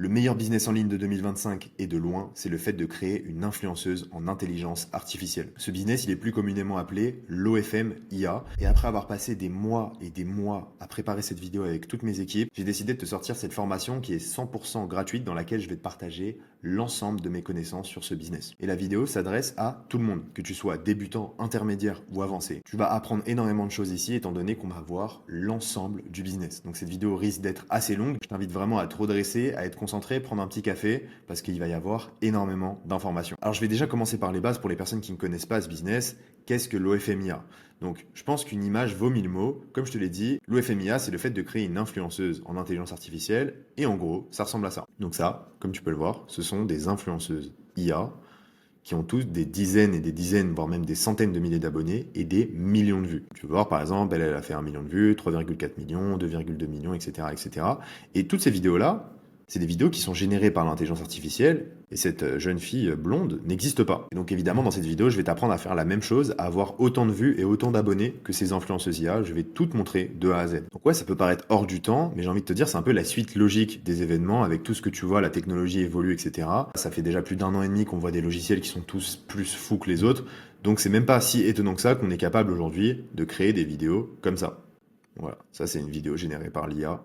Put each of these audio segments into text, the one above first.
Le meilleur business en ligne de 2025 et de loin, c'est le fait de créer une influenceuse en intelligence artificielle. Ce business, il est plus communément appelé l'OFM IA. Et après avoir passé des mois et des mois à préparer cette vidéo avec toutes mes équipes, j'ai décidé de te sortir cette formation qui est 100% gratuite dans laquelle je vais te partager l'ensemble de mes connaissances sur ce business. Et la vidéo s'adresse à tout le monde, que tu sois débutant, intermédiaire ou avancé. Tu vas apprendre énormément de choses ici étant donné qu'on va voir l'ensemble du business. Donc cette vidéo risque d'être assez longue. Je t'invite vraiment à te redresser, à être concentré, prendre un petit café parce qu'il va y avoir énormément d'informations. Alors je vais déjà commencer par les bases pour les personnes qui ne connaissent pas ce business. Qu'est-ce que l'OFMIA ? Donc, je pense qu'une image vaut 1000 mots. Comme je te l'ai dit, l'OFMIA, c'est le fait de créer une influenceuse en intelligence artificielle. Et en gros, ça ressemble à ça. Donc ça, comme tu peux le voir, ce sont des influenceuses IA qui ont tous des dizaines et des dizaines, voire même des centaines de milliers d'abonnés et des millions de vues. Tu peux voir, par exemple, elle a fait 1 million de vues, 3,4 millions, 2,2 millions, etc., etc. Et toutes ces vidéos-là, c'est des vidéos qui sont générées par l'intelligence artificielle et cette jeune fille blonde n'existe pas. Et donc évidemment dans cette vidéo je vais t'apprendre à faire la même chose, à avoir autant de vues et autant d'abonnés que ces influenceuses IA. Je vais tout te montrer de A à Z. Donc ouais, ça peut paraître hors du temps, mais j'ai envie de te dire c'est un peu la suite logique des événements avec tout ce que tu vois, la technologie évolue, etc. Ça fait déjà plus d'1 an et demi qu'on voit des logiciels qui sont tous plus fous que les autres. Donc c'est même pas si étonnant que ça qu'on est capable aujourd'hui de créer des vidéos comme ça. Voilà, ça c'est une vidéo générée par l'IA.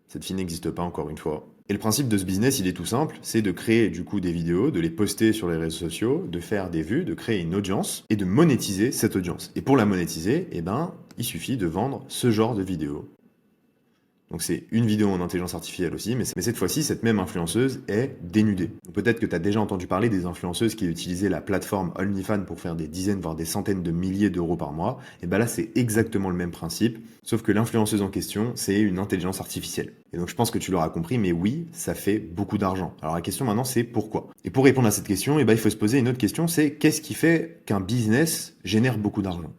Cette fille n'existe pas encore une fois. Et le principe de ce business, il est tout simple, c'est de créer du coup des vidéos, de les poster sur les réseaux sociaux, de faire des vues, de créer une audience et de monétiser cette audience. Et pour la monétiser, il suffit de vendre ce genre de vidéos. Donc c'est une vidéo en intelligence artificielle aussi, mais cette fois-ci, cette même influenceuse est dénudée. Peut-être que tu as déjà entendu parler des influenceuses qui utilisaient la plateforme OnlyFans pour faire des dizaines, voire des centaines de milliers d'euros par mois. Et là, c'est exactement le même principe, sauf que l'influenceuse en question, c'est une intelligence artificielle. Et donc je pense que tu l'auras compris, mais oui, ça fait beaucoup d'argent. Alors la question maintenant, c'est pourquoi ? Et pour répondre à cette question, il faut se poser une autre question, c'est qu'est-ce qui fait qu'un business génère beaucoup d'argent ?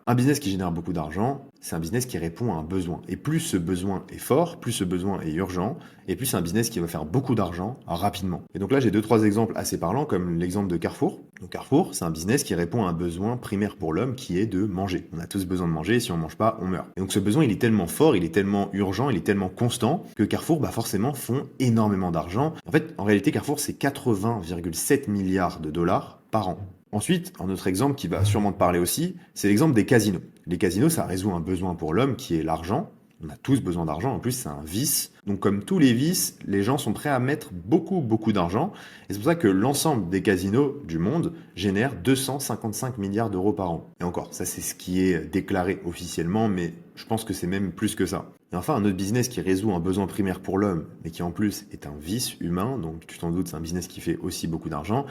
Un business qui génère beaucoup d'argent, c'est un business qui répond à un besoin. Et plus ce besoin est fort, plus ce besoin est urgent, et plus c'est un business qui va faire beaucoup d'argent rapidement. Et donc là, j'ai 2-3 exemples assez parlants, comme l'exemple de Carrefour. Donc Carrefour, c'est un business qui répond à un besoin primaire pour l'homme, qui est de manger. On a tous besoin de manger, et si on mange pas, on meurt. Et donc ce besoin, il est tellement fort, il est tellement urgent, il est tellement constant, que Carrefour, forcément, font énormément d'argent. En fait, en réalité, Carrefour, c'est 80,7 milliards de dollars par an. Ensuite, un autre exemple qui va sûrement te parler aussi, c'est l'exemple des casinos. Les casinos, ça résout un besoin pour l'homme qui est l'argent. On a tous besoin d'argent, en plus c'est un vice. Donc comme tous les vices, les gens sont prêts à mettre beaucoup d'argent. Et c'est pour ça que l'ensemble des casinos du monde génère 255 milliards d'euros par an. Et encore, ça c'est ce qui est déclaré officiellement, mais je pense que c'est même plus que ça. Et enfin, un autre business qui résout un besoin primaire pour l'homme, mais qui en plus est un vice humain, donc tu t'en doutes, c'est un business qui fait aussi beaucoup d'argent,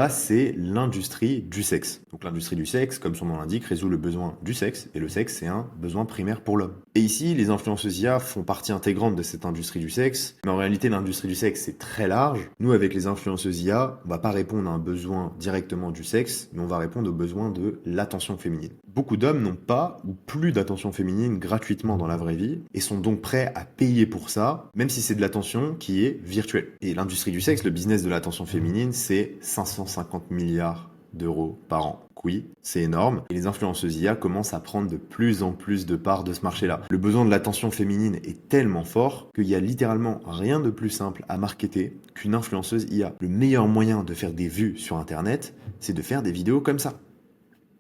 c'est l'industrie du sexe. Donc l'industrie du sexe, comme son nom l'indique, résout le besoin du sexe, et le sexe c'est un besoin primaire pour l'homme. Et ici, les influenceuses IA font partie intégrante de cette industrie du sexe, mais en réalité l'industrie du sexe c'est très large. Nous avec les influenceuses IA, on va pas répondre à un besoin directement du sexe, mais on va répondre au besoin de l'attention féminine. Beaucoup d'hommes n'ont pas ou plus d'attention féminine gratuitement dans la vraie vie, et sont donc prêts à payer pour ça, même si c'est de l'attention qui est virtuelle. Et l'industrie du sexe, le business de l'attention féminine, c'est 550 milliards d'euros par an. Oui, c'est énorme. Et les influenceuses IA commencent à prendre de plus en plus de parts de ce marché-là. Le besoin de l'attention féminine est tellement fort qu'il y a littéralement rien de plus simple à marketer qu'une influenceuse IA. Le meilleur moyen de faire des vues sur Internet, c'est de faire des vidéos comme ça.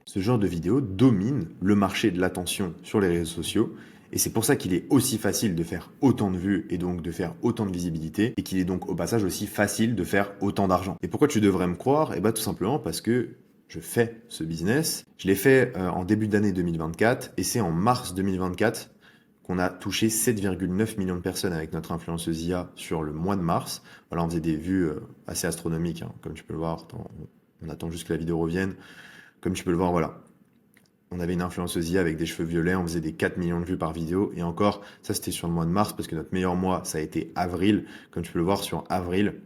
Ce genre de vidéo domine le marché de l'attention sur les réseaux sociaux. Et c'est pour ça qu'il est aussi facile de faire autant de vues et donc de faire autant de visibilité, et qu'il est donc au passage aussi facile de faire autant d'argent. Et pourquoi tu devrais me croire ? Tout simplement parce que je fais ce business. Je l'ai fait en début d'année 2024 et c'est en mars 2024 qu'on a touché 7,9 millions de personnes avec notre influenceuse IA sur le mois de mars. Voilà, on faisait des vues assez astronomiques, hein, comme tu peux le voir. On attend juste que la vidéo revienne. Comme tu peux le voir, voilà. On avait une influenceuse IA avec des cheveux violets, on faisait des 4 millions de vues par vidéo. Et encore, ça c'était sur le mois de mars, parce que notre meilleur mois, ça a été avril. Comme tu peux le voir, sur avril,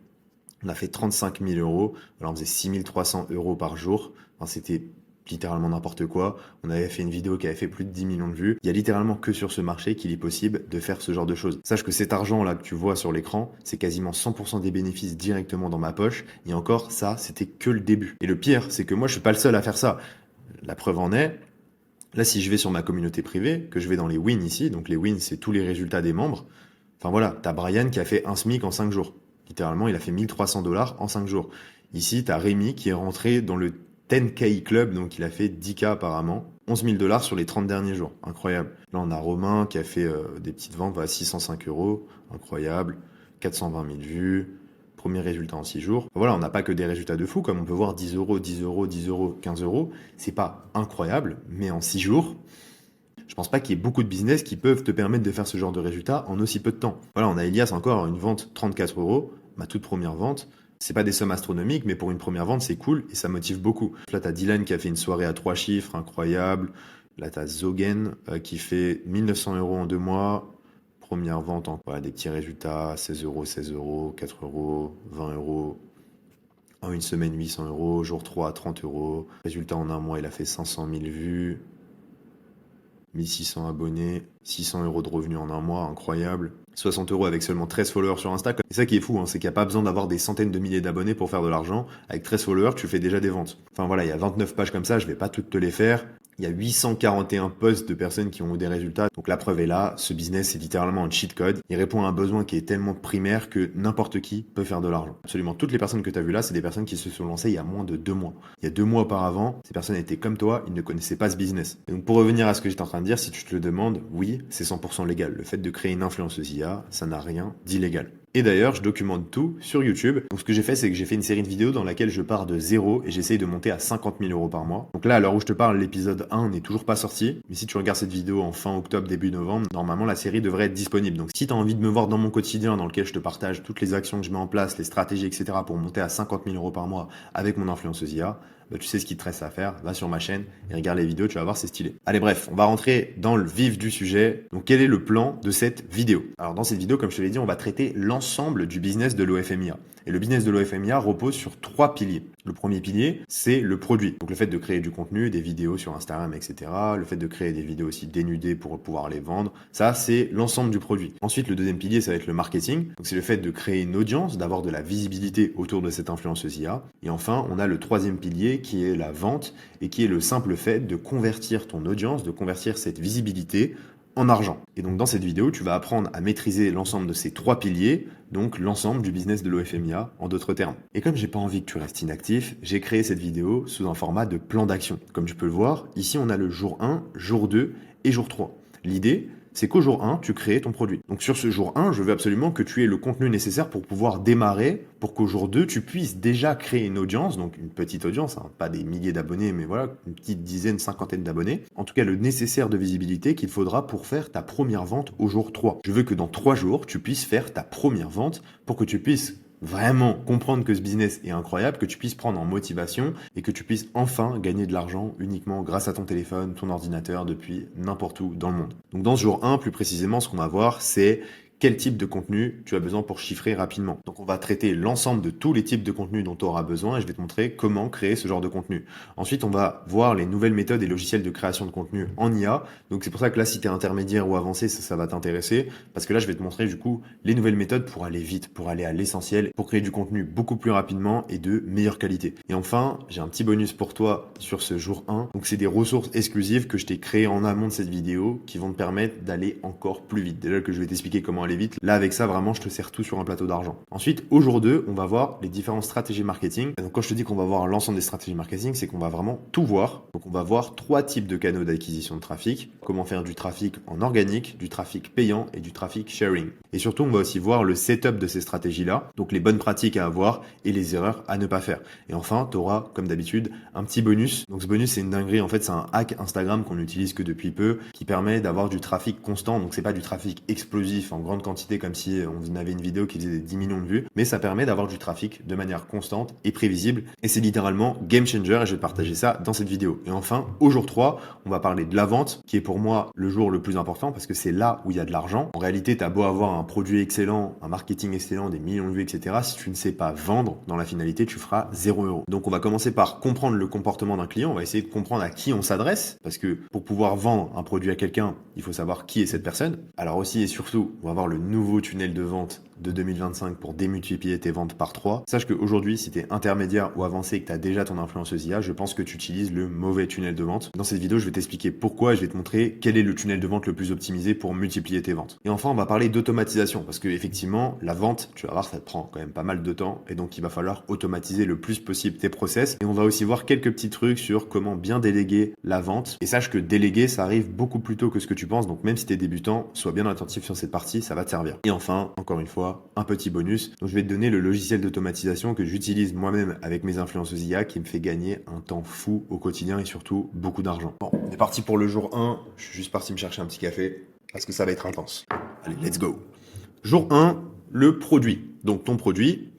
on a fait 35 000 euros. Voilà, on faisait 6 300 euros par jour. Enfin, c'était littéralement n'importe quoi. On avait fait une vidéo qui avait fait plus de 10 millions de vues. Il y a littéralement que sur ce marché qu'il est possible de faire ce genre de choses. Sache que cet argent-là que tu vois sur l'écran, c'est quasiment 100% des bénéfices directement dans ma poche. Et encore, ça, c'était que le début. Et le pire, c'est que moi, je suis pas le seul à faire ça. La preuve en est, là, si je vais sur ma communauté privée, que je vais dans les wins ici, donc les wins, c'est tous les résultats des membres, Enfin voilà, t'as Brian qui a fait un SMIC en 5 jours. Littéralement, il a fait 1300 $ en 5 jours. Ici, t'as Rémi qui est rentré dans le 10K Club, donc il a fait 10K apparemment. 11 000 $ sur les 30 derniers jours. Incroyable. Là, on a Romain qui a fait des petites ventes à 605 euros. Incroyable. 420 000 vues. Premier résultat en 6 jours. Voilà, on n'a pas que des résultats de fou, comme on peut voir 10 euros, 10 euros, 10 euros, 15 euros. C'est pas incroyable, mais en 6 jours, je pense pas qu'il y ait beaucoup de business qui peuvent te permettre de faire ce genre de résultats en aussi peu de temps. Voilà, on a Elias encore, une vente 34 euros, ma toute première vente. C'est pas des sommes astronomiques, mais pour une première vente, c'est cool et ça motive beaucoup. Là, t'as Dylan qui a fait une soirée à 3 chiffres, incroyable. Là, t'as Zogen qui fait 1900 euros en 2 mois. Première vente, voilà, des petits résultats, 16 euros, 16 euros, 4 euros, 20 euros. En une semaine, 800 euros. Jour 3, 30 euros. Résultat en un mois, il a fait 500 000 vues. 1600 abonnés, 600 euros de revenus en un mois, incroyable. 60 euros avec seulement 13 followers sur Insta. C'est ça qui est fou, hein, c'est qu'il n'y a pas besoin d'avoir des centaines de milliers d'abonnés pour faire de l'argent. Avec 13 followers, tu fais déjà des ventes. Enfin voilà, il y a 29 pages comme ça, je vais pas toutes te les faire. Il y a 841 posts de personnes qui ont eu des résultats. Donc la preuve est là, ce business c'est littéralement un cheat code. Il répond à un besoin qui est tellement primaire que n'importe qui peut faire de l'argent. Absolument toutes les personnes que tu as vues là, c'est des personnes qui se sont lancées il y a moins de 2 mois. Il y a 2 mois auparavant, ces personnes étaient comme toi, ils ne connaissaient pas ce business. Et donc pour revenir à ce que j'étais en train de dire, si tu te le demandes, oui, c'est 100% légal. Le fait de créer une influenceuse IA, ça n'a rien d'illégal. Et d'ailleurs, je documente tout sur YouTube. Donc ce que j'ai fait, c'est que j'ai fait une série de vidéos dans laquelle je pars de zéro et j'essaye de monter à 50 000 euros par mois. Donc là, à l'heure où je te parle, l'épisode 1 n'est toujours pas sorti. Mais si tu regardes cette vidéo en fin octobre, début novembre, normalement la série devrait être disponible. Donc si tu as envie de me voir dans mon quotidien, dans lequel je te partage toutes les actions que je mets en place, les stratégies, etc. pour monter à 50 000 euros par mois avec mon influenceuse IA, bah, tu sais ce qu'il te reste à faire, va sur ma chaîne et regarde les vidéos, tu vas voir, c'est stylé. Allez bref, on va rentrer dans le vif du sujet. Donc quel est le plan de cette vidéo? Alors dans cette vidéo, comme je te l'ai dit, on va traiter l'ensemble du business de l'OFMIA. Et le business de l'OFMIA repose sur 3 piliers. Le premier pilier, c'est le produit. Donc le fait de créer du contenu, des vidéos sur Instagram, etc. Le fait de créer des vidéos aussi dénudées pour pouvoir les vendre. Ça, c'est l'ensemble du produit. Ensuite, le deuxième pilier, ça va être le marketing. Donc c'est le fait de créer une audience, d'avoir de la visibilité autour de cette influenceuse IA. Et enfin, on a le troisième pilier qui est la vente et qui est le simple fait de convertir ton audience, de convertir cette visibilité en argent. Et donc dans cette vidéo, tu vas apprendre à maîtriser l'ensemble de ces 3 piliers, donc l'ensemble du business de l'OFMIA en d'autres termes. Et comme j'ai pas envie que tu restes inactif, j'ai créé cette vidéo sous un format de plan d'action. Comme tu peux le voir, ici on a le jour 1, jour 2 et jour 3. L'idée, c'est qu'au jour 1, tu crées ton produit. Donc sur ce jour 1, je veux absolument que tu aies le contenu nécessaire pour pouvoir démarrer, pour qu'au jour 2, tu puisses déjà créer une audience, donc une petite audience, hein, pas des milliers d'abonnés, mais voilà, une petite dizaine, cinquantaine d'abonnés. En tout cas, le nécessaire de visibilité qu'il faudra pour faire ta première vente au jour 3. Je veux que dans 3 jours, tu puisses faire ta première vente pour que tu puisses vraiment comprendre que ce business est incroyable, que tu puisses prendre en motivation et que tu puisses enfin gagner de l'argent uniquement grâce à ton téléphone, ton ordinateur, depuis n'importe où dans le monde. Donc dans ce jour 1, plus précisément, ce qu'on va voir, c'est quel type de contenu tu as besoin pour chiffrer rapidement. Donc on va traiter l'ensemble de tous les types de contenus dont tu auras besoin et je vais te montrer comment créer ce genre de contenu. Ensuite, on va voir les nouvelles méthodes et logiciels de création de contenu en IA. Donc c'est pour ça que là, si tu es intermédiaire ou avancé, ça va t'intéresser parce que là, je vais te montrer du coup les nouvelles méthodes pour aller vite, pour aller à l'essentiel, pour créer du contenu beaucoup plus rapidement et de meilleure qualité. Et enfin, j'ai un petit bonus pour toi sur ce jour 1. Donc c'est des ressources exclusives que je t'ai créées en amont de cette vidéo qui vont te permettre d'aller encore plus vite. Déjà que je vais t'expliquer comment aller vite. Là, avec ça, vraiment, je te sers tout sur un plateau d'argent. Ensuite, au jour 2, on va voir les différentes stratégies marketing. Et donc, quand je te dis qu'on va voir l'ensemble des stratégies marketing, c'est qu'on va vraiment tout voir. Donc, on va voir 3 types de canaux d'acquisition de trafic. Comment faire du trafic en organique, du trafic payant et du trafic sharing. Et surtout, on va aussi voir le setup de ces stratégies-là. Donc, les bonnes pratiques à avoir et les erreurs à ne pas faire. Et enfin, tu auras, comme d'habitude, un petit bonus. Donc, ce bonus, c'est une dinguerie. En fait, c'est un hack Instagram qu'on n'utilise que depuis peu, qui permet d'avoir du trafic constant. Donc, c'est pas du trafic explosif en grande quantité comme si on avait une vidéo qui faisait 10 millions de vues, mais ça permet d'avoir du trafic de manière constante et prévisible. Et c'est littéralement game changer et je vais te partager ça dans cette vidéo. Et enfin, au jour 3, on va parler de la vente, qui est pour moi le jour le plus important parce que c'est là où il y a de l'argent. En réalité, tu as beau avoir un produit excellent, un marketing excellent, des millions de vues, etc. Si tu ne sais pas vendre, dans la finalité, tu feras 0 €. Donc, on va commencer par comprendre le comportement d'un client. On va essayer de comprendre à qui on s'adresse parce que pour pouvoir vendre un produit à quelqu'un, il faut savoir qui est cette personne. Alors aussi et surtout, on va voir le nouveau tunnel de vente de 2025 pour démultiplier tes ventes par 3. Sache qu'aujourd'hui, si tu es intermédiaire ou avancé et que tu as déjà ton influenceuse IA, je pense que tu utilises le mauvais tunnel de vente. Dans cette vidéo, je vais t'expliquer pourquoi et je vais te montrer quel est le tunnel de vente le plus optimisé pour multiplier tes ventes. Et enfin, on va parler d'automatisation l'automatisation, parce que effectivement, la vente, tu vas voir, ça te prend quand même pas mal de temps, et donc il va falloir automatiser le plus possible tes process. Et on va aussi voir quelques petits trucs sur comment bien déléguer la vente. Et sache que déléguer, ça arrive beaucoup plus tôt que ce que tu penses, donc même si tu es débutant, sois bien attentif sur cette partie, ça va te servir. Et enfin, encore une fois, un petit bonus. Donc je vais te donner le logiciel d'automatisation que j'utilise moi-même avec mes influenceuses IA qui me fait gagner un temps fou au quotidien et surtout beaucoup d'argent. Bon, on est parti pour le jour 1. Je suis juste parti me chercher un petit café parce que ça va être intense. Allez, let's go. Jour 1, le produit. Donc ton produit,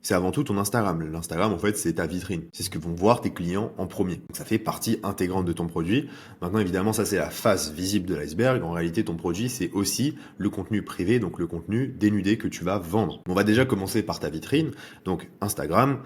c'est avant tout ton Instagram. L'Instagram, en fait, c'est ta vitrine. C'est ce que vont voir tes clients en premier. Donc, ça fait partie intégrante de ton produit. Maintenant, évidemment, ça, c'est la face visible de l'iceberg. En réalité, ton produit, c'est aussi le contenu privé, donc le contenu dénudé que tu vas vendre. On va déjà commencer par ta vitrine. Donc, Instagram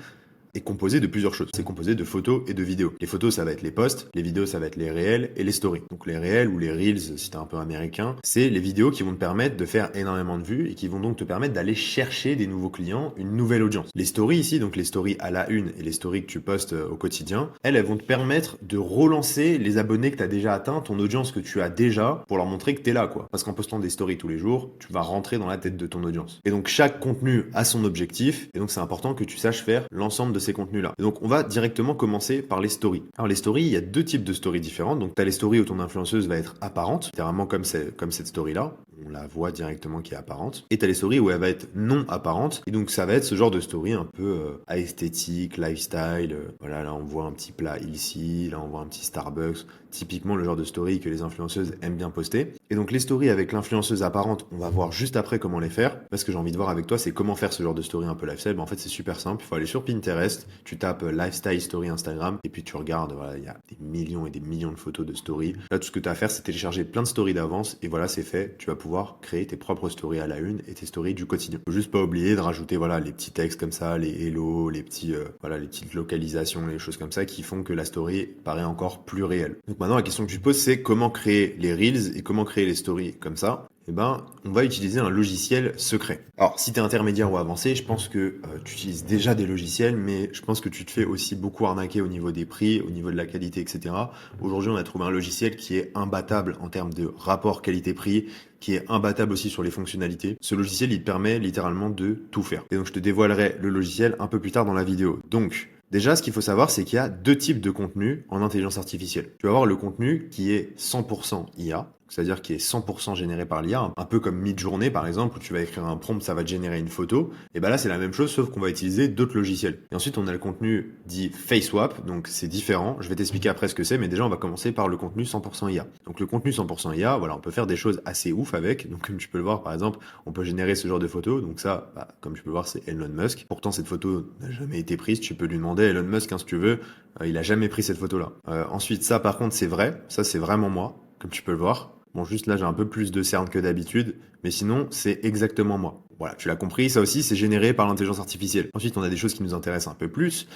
est composé de plusieurs choses. C'est composé de photos et de vidéos. Les photos, ça va être les posts, les vidéos, ça va être les réels et les stories. Donc les réels ou les reels, si t'es un peu américain, c'est les vidéos qui vont te permettre de faire énormément de vues et qui vont donc te permettre d'aller chercher des nouveaux clients, une nouvelle audience. Les stories ici, donc les stories à la une et les stories que tu postes au quotidien, elles vont te permettre de relancer les abonnés que tu as déjà atteints, ton audience que tu as déjà, pour leur montrer que tu es là, quoi. Parce qu'en postant des stories tous les jours, tu vas rentrer dans la tête de ton audience. Et donc chaque contenu a son objectif, et donc c'est important que tu saches faire l'ensemble de ces contenus-là. Et donc on va directement commencer par les stories. Alors les stories, il y a deux types de stories différentes. Donc tu as les stories où ton influenceuse va être apparente, littéralement comme cette story-là. On la voit directement qui est apparente. Et tu as les stories où elle va être non apparente. Et donc ça va être ce genre de story un peu esthétique, lifestyle. Voilà, là on voit un petit plat ici, là on voit un petit Starbucks. Typiquement le genre de story que les influenceuses aiment bien poster. Et donc les stories avec l'influenceuse apparente, on va voir juste après comment les faire. Parce que j'ai envie de voir avec toi, c'est comment faire ce genre de story un peu lifestyle. En fait c'est super simple, il faut aller sur Pinterest, tu tapes lifestyle story Instagram et puis tu regardes, voilà, il y a des millions et des millions de photos de stories. Là tout ce que tu as à faire c'est télécharger plein de stories d'avance et voilà c'est fait, tu vas pouvoir créer tes propres stories à la une et tes stories du quotidien. Faut juste pas oublier de rajouter voilà les petits textes comme ça, les hello, les petits les petites localisations, les choses comme ça qui font que la story paraît encore plus réelle. Donc maintenant la question que tu te poses c'est comment créer les reels et comment créer les stories comme ça. Eh ben, on va utiliser un logiciel secret. Alors, si tu es intermédiaire ou avancé, je pense que tu utilises déjà des logiciels, mais je pense que tu te fais aussi beaucoup arnaquer au niveau des prix, au niveau de la qualité, etc. Aujourd'hui, on a trouvé un logiciel qui est imbattable en termes de rapport qualité-prix, qui est imbattable aussi sur les fonctionnalités. Ce logiciel, il te permet littéralement de tout faire. Et donc, je te dévoilerai le logiciel un peu plus tard dans la vidéo. Donc, déjà, ce qu'il faut savoir, c'est qu'il y a deux types de contenu en intelligence artificielle. Tu vas avoir le contenu qui est 100% IA, c'est-à-dire qui est 100% généré par l'IA, un peu comme Midjourney par exemple, où tu vas écrire un prompt, ça va te générer une photo. Et ben là, c'est la même chose, sauf qu'on va utiliser d'autres logiciels. Et ensuite, on a le contenu dit FaceSwap, donc c'est différent. Je vais t'expliquer après ce que c'est, mais déjà, on va commencer par le contenu 100% IA. Donc le contenu 100% IA, voilà, on peut faire des choses assez ouf avec. Donc comme tu peux le voir, par exemple, on peut générer ce genre de photo. Donc ça, comme tu peux le voir, c'est Elon Musk. Pourtant, cette photo n'a jamais été prise. Tu peux lui demander à Elon Musk, hein, si tu veux, il a jamais pris cette photo-là. Ensuite, ça, par contre, c'est vrai. Ça, c'est vraiment moi, comme tu peux le voir. Bon, juste là, j'ai un peu plus de cernes que d'habitude, mais sinon, c'est exactement moi. Voilà, tu l'as compris, ça aussi, c'est généré par l'intelligence artificielle. Ensuite, on a des choses qui nous intéressent un peu plus.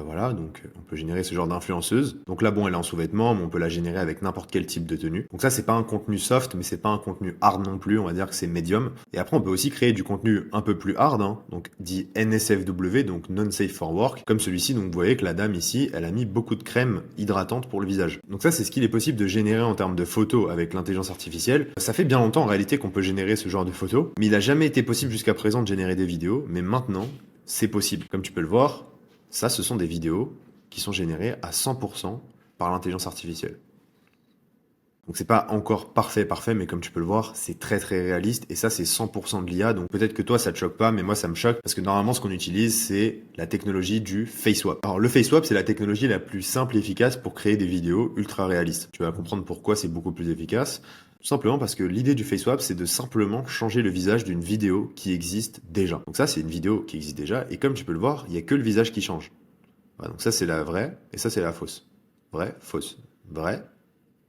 Voilà, donc on peut générer ce genre d'influenceuse. Donc là, bon, elle est en sous-vêtements, mais on peut la générer avec n'importe quel type de tenue. Donc ça, c'est pas un contenu soft, mais c'est pas un contenu hard non plus, on va dire que c'est médium. Et après, on peut aussi créer du contenu un peu plus hard, hein, donc dit NSFW, donc non safe for work, comme celui-ci. Donc vous voyez que la dame ici, elle a mis beaucoup de crème hydratante pour le visage. Donc ça, c'est ce qu'il est possible de générer en termes de photos avec l'intelligence artificielle. Ça fait bien longtemps en réalité qu'on peut générer ce genre de photos, mais il a jamais été possible jusqu'à présent de générer des vidéos, mais maintenant, c'est possible. Comme tu peux le voir, ça, ce sont des vidéos qui sont générées à 100% par l'intelligence artificielle. Donc c'est pas encore parfait, mais comme tu peux le voir, c'est très très réaliste et ça c'est 100% de l'IA. Donc peut-être que toi ça te choque pas, mais moi ça me choque parce que normalement ce qu'on utilise c'est la technologie du FaceSwap. Alors le FaceSwap c'est la technologie la plus simple et efficace pour créer des vidéos ultra réalistes. Tu vas comprendre pourquoi c'est beaucoup plus efficace. Tout simplement parce que l'idée du FaceSwap, c'est de simplement changer le visage d'une vidéo qui existe déjà. Donc ça, c'est une vidéo qui existe déjà, et comme tu peux le voir, il n'y a que le visage qui change. Voilà, donc ça, c'est la vraie, et ça, c'est la fausse. Vraie, fausse. Vraie,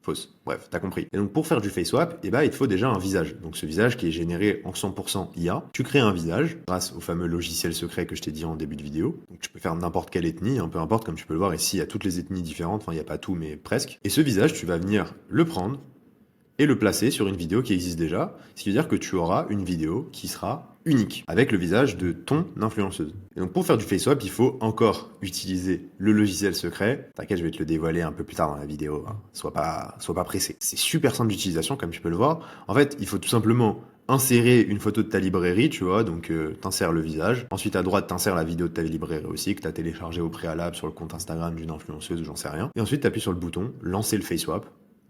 fausse. Bref, t'as compris. Et donc pour faire du FaceSwap, il te faut déjà un visage. Donc ce visage qui est généré en 100% IA. Tu crées un visage grâce au fameux logiciel secret que je t'ai dit en début de vidéo. Donc tu peux faire n'importe quelle ethnie, peu importe, comme tu peux le voir ici, il y a toutes les ethnies différentes, enfin il n'y a pas tout, mais presque. Et ce visage, tu vas venir le prendre, et le placer sur une vidéo qui existe déjà, ce qui veut dire que tu auras une vidéo qui sera unique, avec le visage de ton influenceuse. Et donc pour faire du face swap, il faut encore utiliser le logiciel secret. T'inquiète, je vais te le dévoiler un peu plus tard dans la vidéo, hein. Sois pas pressé. C'est super simple d'utilisation, comme tu peux le voir. En fait, il faut tout simplement insérer une photo de ta librairie, tu vois, donc t'insères le visage. Ensuite, à droite, t'insères la vidéo de ta librairie aussi, que t'as téléchargée au préalable sur le compte Instagram d'une influenceuse ou j'en sais rien. Et ensuite, t'appuies sur le bouton, lancer le face swap,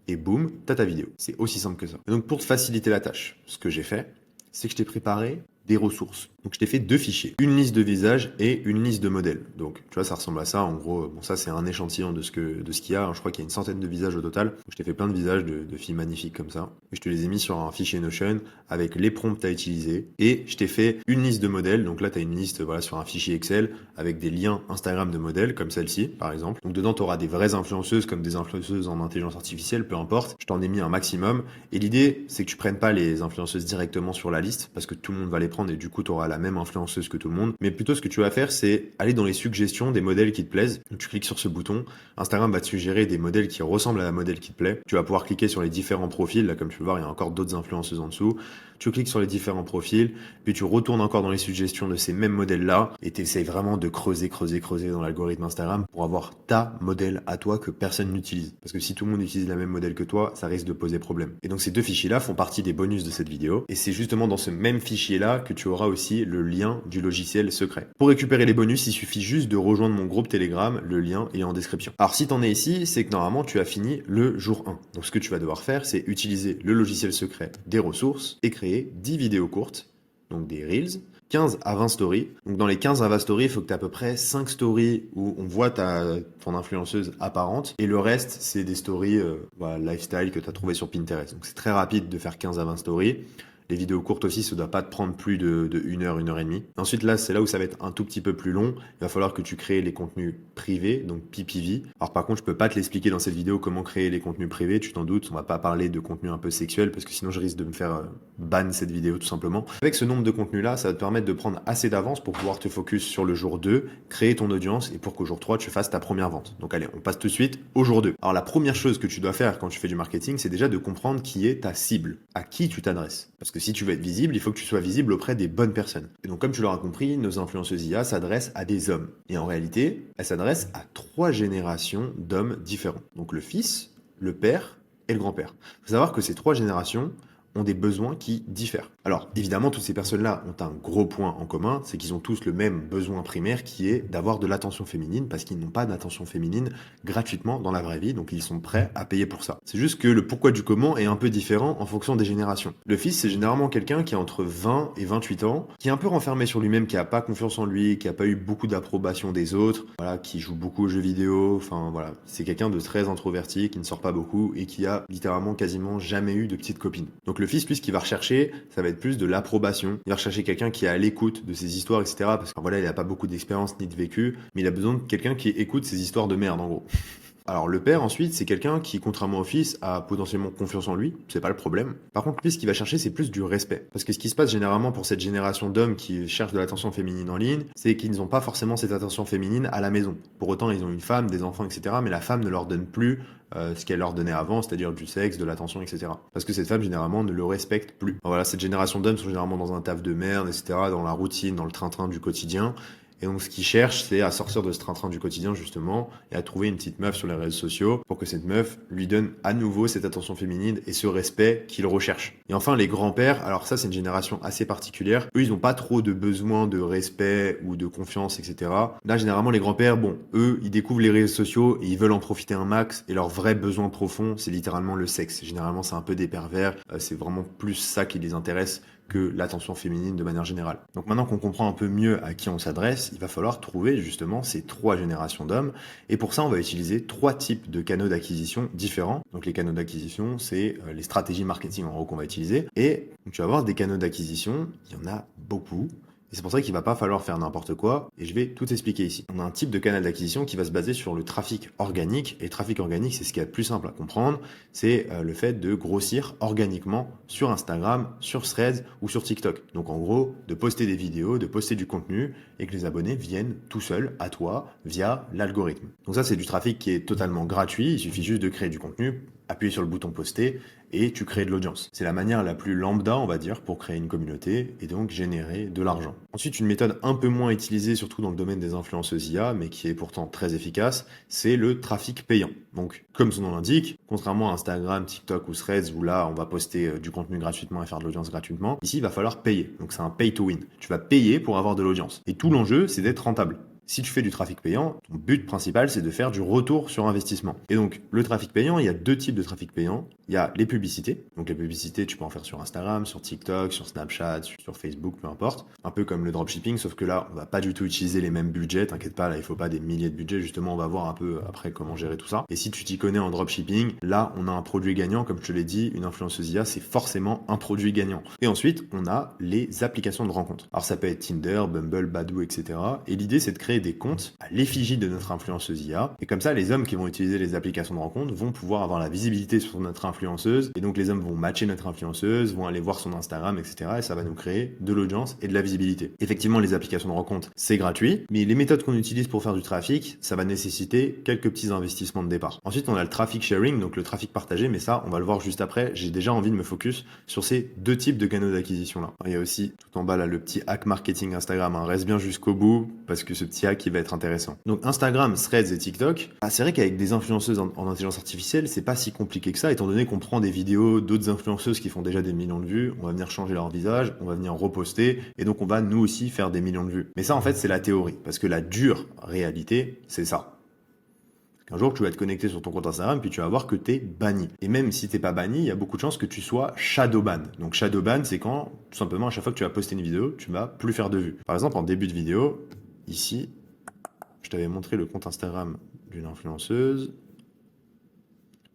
et boum, t'as ta vidéo. C'est aussi simple que ça. Et donc pour te faciliter la tâche, ce que j'ai fait, c'est que je t'ai préparé des ressources. Donc je t'ai fait 2 fichiers, une liste de visages et une liste de modèles. Donc tu vois, ça ressemble à ça. En gros, bon, ça c'est un échantillon de ce qu'il y a. Je crois qu'il y a une centaine de visages au total. Donc, je t'ai fait plein de visages de filles magnifiques comme ça. Et je te les ai mis sur un fichier Notion avec les prompts à utiliser. Et je t'ai fait une liste de modèles. Donc là, tu as une liste voilà, sur un fichier Excel avec des liens Instagram de modèles comme celle-ci, par exemple. Donc dedans, tu auras des vraies influenceuses comme des influenceuses en intelligence artificielle, peu importe. Je t'en ai mis un maximum. Et l'idée, c'est que tu prennes pas les influenceuses directement sur la liste parce que tout le monde va les prendre et du coup, tu auras la même influenceuse que tout le monde. Mais plutôt, ce que tu vas faire, c'est aller dans les suggestions des modèles qui te plaisent. Donc, tu cliques sur ce bouton. Instagram va te suggérer des modèles qui ressemblent à la modèle qui te plaît. Tu vas pouvoir cliquer sur les différents profils. Là, comme tu peux voir, il y a encore d'autres influenceuses en dessous. Tu cliques sur les différents profils, puis tu retournes encore dans les suggestions de ces mêmes modèles-là et tu essaies vraiment de creuser dans l'algorithme Instagram pour avoir ta modèle à toi que personne n'utilise. Parce que si tout le monde utilise la même modèle que toi, ça risque de poser problème. Et donc ces 2 fichiers-là font partie des bonus de cette vidéo. Et c'est justement dans ce même fichier-là que tu auras aussi le lien du logiciel secret. Pour récupérer les bonus, il suffit juste de rejoindre mon groupe Telegram, le lien est en description. Alors si t'en es ici, c'est que normalement tu as fini le jour 1. Donc ce que tu vas devoir faire, c'est utiliser le logiciel secret des ressources et créer 10 vidéos courtes, donc des Reels, 15 à 20 stories. Donc dans les 15 à 20 stories, il faut que tu aies à peu près 5 stories où on voit ton influenceuse apparente et le reste, c'est des stories voilà, lifestyle que tu as trouvé sur Pinterest. Donc c'est très rapide de faire 15 à 20 stories. Les vidéos courtes aussi, ça ne doit pas te prendre plus de 1 heure, 1 heure et demie. Ensuite, là, c'est là où ça va être un tout petit peu plus long. Il va falloir que tu crées les contenus privés, donc PPV. Alors par contre, je peux pas te l'expliquer dans cette vidéo comment créer les contenus privés, tu t'en doutes. On va pas parler de contenu un peu sexuel parce que sinon je risque de me faire ban cette vidéo tout simplement. Avec ce nombre de contenus-là, ça va te permettre de prendre assez d'avance pour pouvoir te focus sur le jour 2, créer ton audience et pour qu'au jour 3, tu fasses ta première vente. Donc allez, on passe tout de suite au jour 2. Alors la première chose que tu dois faire quand tu fais du marketing, c'est déjà de comprendre qui est ta cible, à qui tu t'adresses. Parce que si tu veux être visible, il faut que tu sois visible auprès des bonnes personnes. Et donc, comme tu l'auras compris, nos influenceuses IA s'adressent à des hommes. Et en réalité, elles s'adressent à 3 générations d'hommes différents. Donc, le fils, le père et le grand-père. Il faut savoir que ces 3 générations ont des besoins qui diffèrent. Alors, évidemment, toutes ces personnes-là ont un gros point en commun, c'est qu'ils ont tous le même besoin primaire qui est d'avoir de l'attention féminine parce qu'ils n'ont pas d'attention féminine gratuitement dans la vraie vie, donc ils sont prêts à payer pour ça. C'est juste que le pourquoi du comment est un peu différent en fonction des générations. Le fils, c'est généralement quelqu'un qui a entre 20 et 28 ans, qui est un peu renfermé sur lui-même, qui a pas confiance en lui, qui a pas eu beaucoup d'approbation des autres, voilà, qui joue beaucoup aux jeux vidéo, enfin voilà, c'est quelqu'un de très introverti, qui ne sort pas beaucoup et qui a littéralement quasiment jamais eu de petite copine. Donc le fils, lui, ce qu'il va rechercher, ça va être plus de l'approbation. Il va rechercher quelqu'un qui est à l'écoute de ses histoires, etc. Parce que voilà, il n'a pas beaucoup d'expérience ni de vécu, mais il a besoin de quelqu'un qui écoute ses histoires de merde, en gros. Alors le père ensuite, c'est quelqu'un qui, contrairement au fils, a potentiellement confiance en lui, c'est pas le problème. Par contre, lui, ce qu'il va chercher, c'est plus du respect. Parce que ce qui se passe généralement pour cette génération d'hommes qui cherchent de l'attention féminine en ligne, c'est qu'ils n'ont pas forcément cette attention féminine à la maison. Pour autant, ils ont une femme, des enfants, etc. Mais la femme ne leur donne plus ce qu'elle leur donnait avant, c'est-à-dire du sexe, de l'attention, etc. Parce que cette femme, généralement, ne le respecte plus. Alors voilà, cette génération d'hommes sont généralement dans un taf de merde, etc., dans la routine, dans le train-train du quotidien. Et donc, ce qu'ils cherchent, c'est à sortir de ce train-train du quotidien, justement, et à trouver une petite meuf sur les réseaux sociaux pour que cette meuf lui donne à nouveau cette attention féminine et ce respect qu'il recherche. Et enfin, les grands-pères, alors ça, c'est une génération assez particulière. Eux, ils n'ont pas trop de besoin de respect ou de confiance, etc. Là, généralement, les grands-pères, bon, eux, ils découvrent les réseaux sociaux et ils veulent en profiter un max. Et leur vrai besoin profond, c'est littéralement le sexe. Généralement, c'est un peu des pervers. C'est vraiment plus ça qui les intéresse que l'attention féminine de manière générale. Donc maintenant qu'on comprend un peu mieux à qui on s'adresse, il va falloir trouver justement ces 3 générations d'hommes. Et pour ça, on va utiliser 3 types de canaux d'acquisition différents. Donc les canaux d'acquisition, c'est les stratégies marketing en gros qu'on va utiliser. Et donc, tu vas avoir des canaux d'acquisition, il y en a beaucoup. Et c'est pour ça qu'il va pas falloir faire n'importe quoi, et je vais tout expliquer ici. On a un type de canal d'acquisition qui va se baser sur le trafic organique, et le trafic organique, c'est ce qui est le plus simple à comprendre, c'est le fait de grossir organiquement sur Instagram, sur Threads ou sur TikTok. Donc en gros, de poster des vidéos, de poster du contenu, et que les abonnés viennent tout seuls à toi via l'algorithme. Donc ça, c'est du trafic qui est totalement gratuit, il suffit juste de créer du contenu, appuyer sur le bouton poster, et tu crées de l'audience. C'est la manière la plus lambda, on va dire, pour créer une communauté et donc générer de l'argent. Ensuite, une méthode un peu moins utilisée, surtout dans le domaine des influenceuses IA, mais qui est pourtant très efficace, c'est le trafic payant. Donc, comme son nom l'indique, contrairement à Instagram, TikTok ou Threads, où là, on va poster du contenu gratuitement et faire de l'audience gratuitement, ici, il va falloir payer. Donc, c'est un pay to win. Tu vas payer pour avoir de l'audience. Et tout l'enjeu, c'est d'être rentable. Si tu fais du trafic payant, ton but principal, c'est de faire du retour sur investissement. Et donc, le trafic payant, il y a deux types de trafic payant. Il y a les publicités. Donc, les publicités, tu peux en faire sur Instagram, sur TikTok, sur Snapchat, sur Facebook, peu importe. Un peu comme le dropshipping, sauf que là, on va pas du tout utiliser les mêmes budgets. T'inquiète pas, là, il faut pas des milliers de budgets. Justement, on va voir un peu après comment gérer tout ça. Et si tu t'y connais en dropshipping, là, on a un produit gagnant. Comme je te l'ai dit, une influenceuse IA, c'est forcément un produit gagnant. Et ensuite, on a les applications de rencontre. Alors, ça peut être Tinder, Bumble, Badoo, etc. Et l'idée, c'est de créer des comptes à l'effigie de notre influenceuse IA. Et comme ça, les hommes qui vont utiliser les applications de rencontre vont pouvoir avoir la visibilité sur notre influenceuse. Et donc, les hommes vont matcher notre influenceuse, vont aller voir son Instagram, etc. Et ça va nous créer de l'audience et de la visibilité. Effectivement, les applications de rencontre, c'est gratuit. Mais les méthodes qu'on utilise pour faire du trafic, ça va nécessiter quelques petits investissements de départ. Ensuite, on a le traffic sharing, donc le trafic partagé. Mais ça, on va le voir juste après. J'ai déjà envie de me focus sur ces deux types de canaux d'acquisition là. Il y a aussi tout en bas là le petit hack marketing Instagram. Reste bien jusqu'au bout parce que ce petit hack, il va être intéressant. Donc Instagram, Threads et TikTok, c'est vrai qu'avec des influenceuses en intelligence artificielle, c'est pas si compliqué que ça, étant donné qu'on prend des vidéos d'autres influenceuses qui font déjà des millions de vues, on va venir changer leur visage, on va venir reposter, et donc on va nous aussi faire des millions de vues. Mais ça en fait c'est la théorie, parce que la dure réalité, c'est ça. Un jour, tu vas te connecter sur ton compte Instagram, puis tu vas voir que t'es banni. Et même si t'es pas banni, il y a beaucoup de chances que tu sois shadowban. Donc shadowban, c'est quand, tout simplement, à chaque fois que tu vas poster une vidéo, tu vas plus faire de vues. Par exemple, en début de vidéo, ici, je t'avais montré le compte Instagram d'une influenceuse.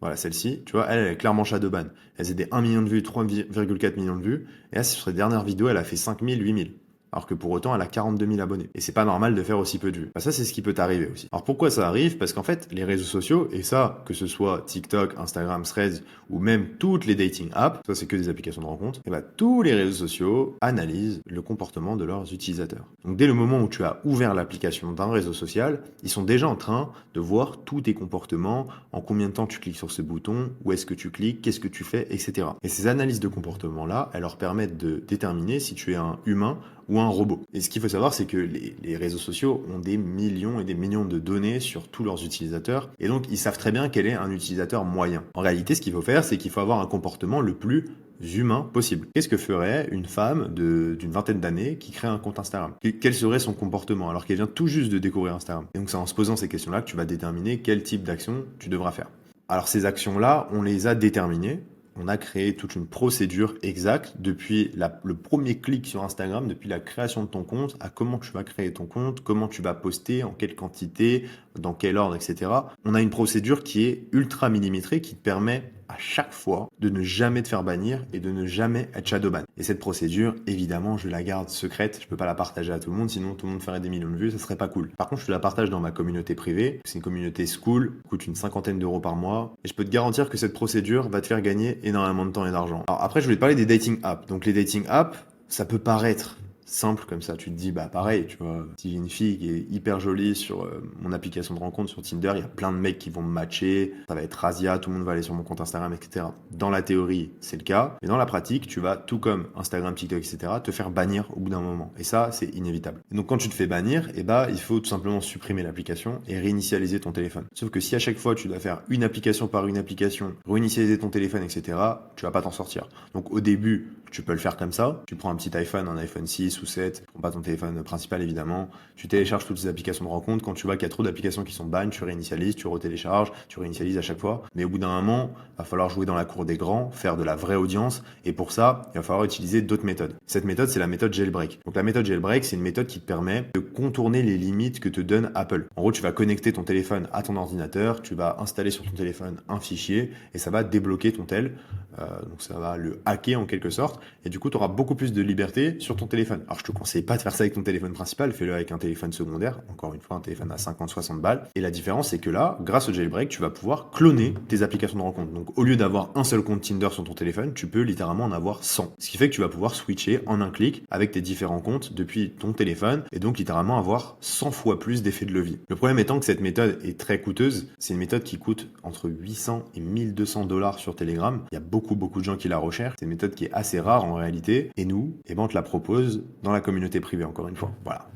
Voilà, celle-ci, tu vois, elle est clairement shadowban. Elle faisait des 1 million de vues, 3,4 millions de vues. Et là, sur ses dernières vidéos, elle a fait 5 000, 8 000. Alors que pour autant, elle a 42 000 abonnés. Et c'est pas normal de faire aussi peu de vues. Ça, c'est ce qui peut t'arriver aussi. Alors pourquoi ça arrive? Parce qu'en fait, les réseaux sociaux, et ça, que ce soit TikTok, Instagram, Threads, ou même toutes les dating apps, ça c'est que des applications de rencontre, et tous les réseaux sociaux analysent le comportement de leurs utilisateurs. Donc dès le moment où tu as ouvert l'application d'un réseau social, ils sont déjà en train de voir tous tes comportements, en combien de temps tu cliques sur ce bouton, où est-ce que tu cliques, qu'est-ce que tu fais, etc. Et ces analyses de comportement-là, elles leur permettent de déterminer si tu es un humain ou un robot. Et ce qu'il faut savoir, c'est que les réseaux sociaux ont des millions et des millions de données sur tous leurs utilisateurs, et donc ils savent très bien quel est un utilisateur moyen. En réalité, ce qu'il faut faire, c'est qu'il faut avoir un comportement le plus humain possible. Qu'est-ce que ferait une femme d'une vingtaine d'années qui crée un compte Instagram? Quel serait son comportement alors qu'elle vient tout juste de découvrir Instagram? Et donc c'est en se posant ces questions-là que tu vas déterminer quel type d'action tu devras faire. Alors ces actions-là, on les a déterminées. On a créé toute une procédure exacte depuis le premier clic sur Instagram, depuis la création de ton compte, à comment tu vas créer ton compte, comment tu vas poster, en quelle quantité, dans quel ordre, etc. On a une procédure qui est ultra millimétrée, qui te permet à chaque fois de ne jamais te faire bannir et de ne jamais être shadowban. Et cette procédure, évidemment, je la garde secrète. Je peux pas la partager à tout le monde, sinon tout le monde ferait des millions de vues, ça serait pas cool. Par contre, je te la partage dans ma communauté privée. C'est une communauté school, coûte une 50aine d'euros par mois. Et je peux te garantir que cette procédure va te faire gagner énormément de temps et d'argent. Alors après, je voulais te parler des dating apps. Donc les dating apps, ça peut paraître simple comme ça, tu te dis bah pareil, tu vois, si j'ai une fille qui est hyper jolie sur mon application de rencontre sur Tinder, il y a plein de mecs qui vont me matcher, ça va être razzia, tout le monde va aller sur mon compte Instagram, etc. Dans la théorie, c'est le cas, mais dans la pratique, tu vas, tout comme Instagram, TikTok, etc., te faire bannir au bout d'un moment, et ça, c'est inévitable. Et donc quand tu te fais bannir, et bah il faut tout simplement supprimer l'application et réinitialiser ton téléphone. Sauf que si à chaque fois tu dois faire une application par une application, réinitialiser ton téléphone, etc., tu vas pas t'en sortir. Donc au début, tu peux le faire comme ça. Tu prends un petit iPhone, un iPhone 6 ou 7, tu prends pas ton téléphone principal évidemment. Tu télécharges toutes ces applications de rencontre. Quand tu vois qu'il y a trop d'applications qui sont ban, tu réinitialises, tu retélécharges, tu réinitialises à chaque fois. Mais au bout d'un moment, il va falloir jouer dans la cour des grands, faire de la vraie audience. Et pour ça, il va falloir utiliser d'autres méthodes. Cette méthode, c'est la méthode jailbreak. Donc la méthode jailbreak, c'est une méthode qui te permet de contourner les limites que te donne Apple. En gros, tu vas connecter ton téléphone à ton ordinateur, tu vas installer sur ton téléphone un fichier et ça va débloquer ton tel. Donc ça va le hacker en quelque sorte. Et du coup, tu auras beaucoup plus de liberté sur ton téléphone. Alors, je te conseille pas de faire ça avec ton téléphone principal, fais-le avec un téléphone secondaire. Encore une fois, un téléphone à 50, 60 balles. Et la différence, c'est que là, grâce au jailbreak, tu vas pouvoir cloner tes applications de rencontre. Donc, au lieu d'avoir un seul compte Tinder sur ton téléphone, tu peux littéralement en avoir 100. Ce qui fait que tu vas pouvoir switcher en un clic avec tes différents comptes depuis ton téléphone et donc littéralement avoir 100 fois plus d'effet de levier. Le problème étant que cette méthode est très coûteuse. C'est une méthode qui coûte entre 800 et 1200 dollars sur Telegram. Il y a beaucoup beaucoup de gens qui la recherchent. C'est une méthode qui est assez rare en réalité. Et nous, on te la propose dans la communauté privée, encore une fois. Voilà.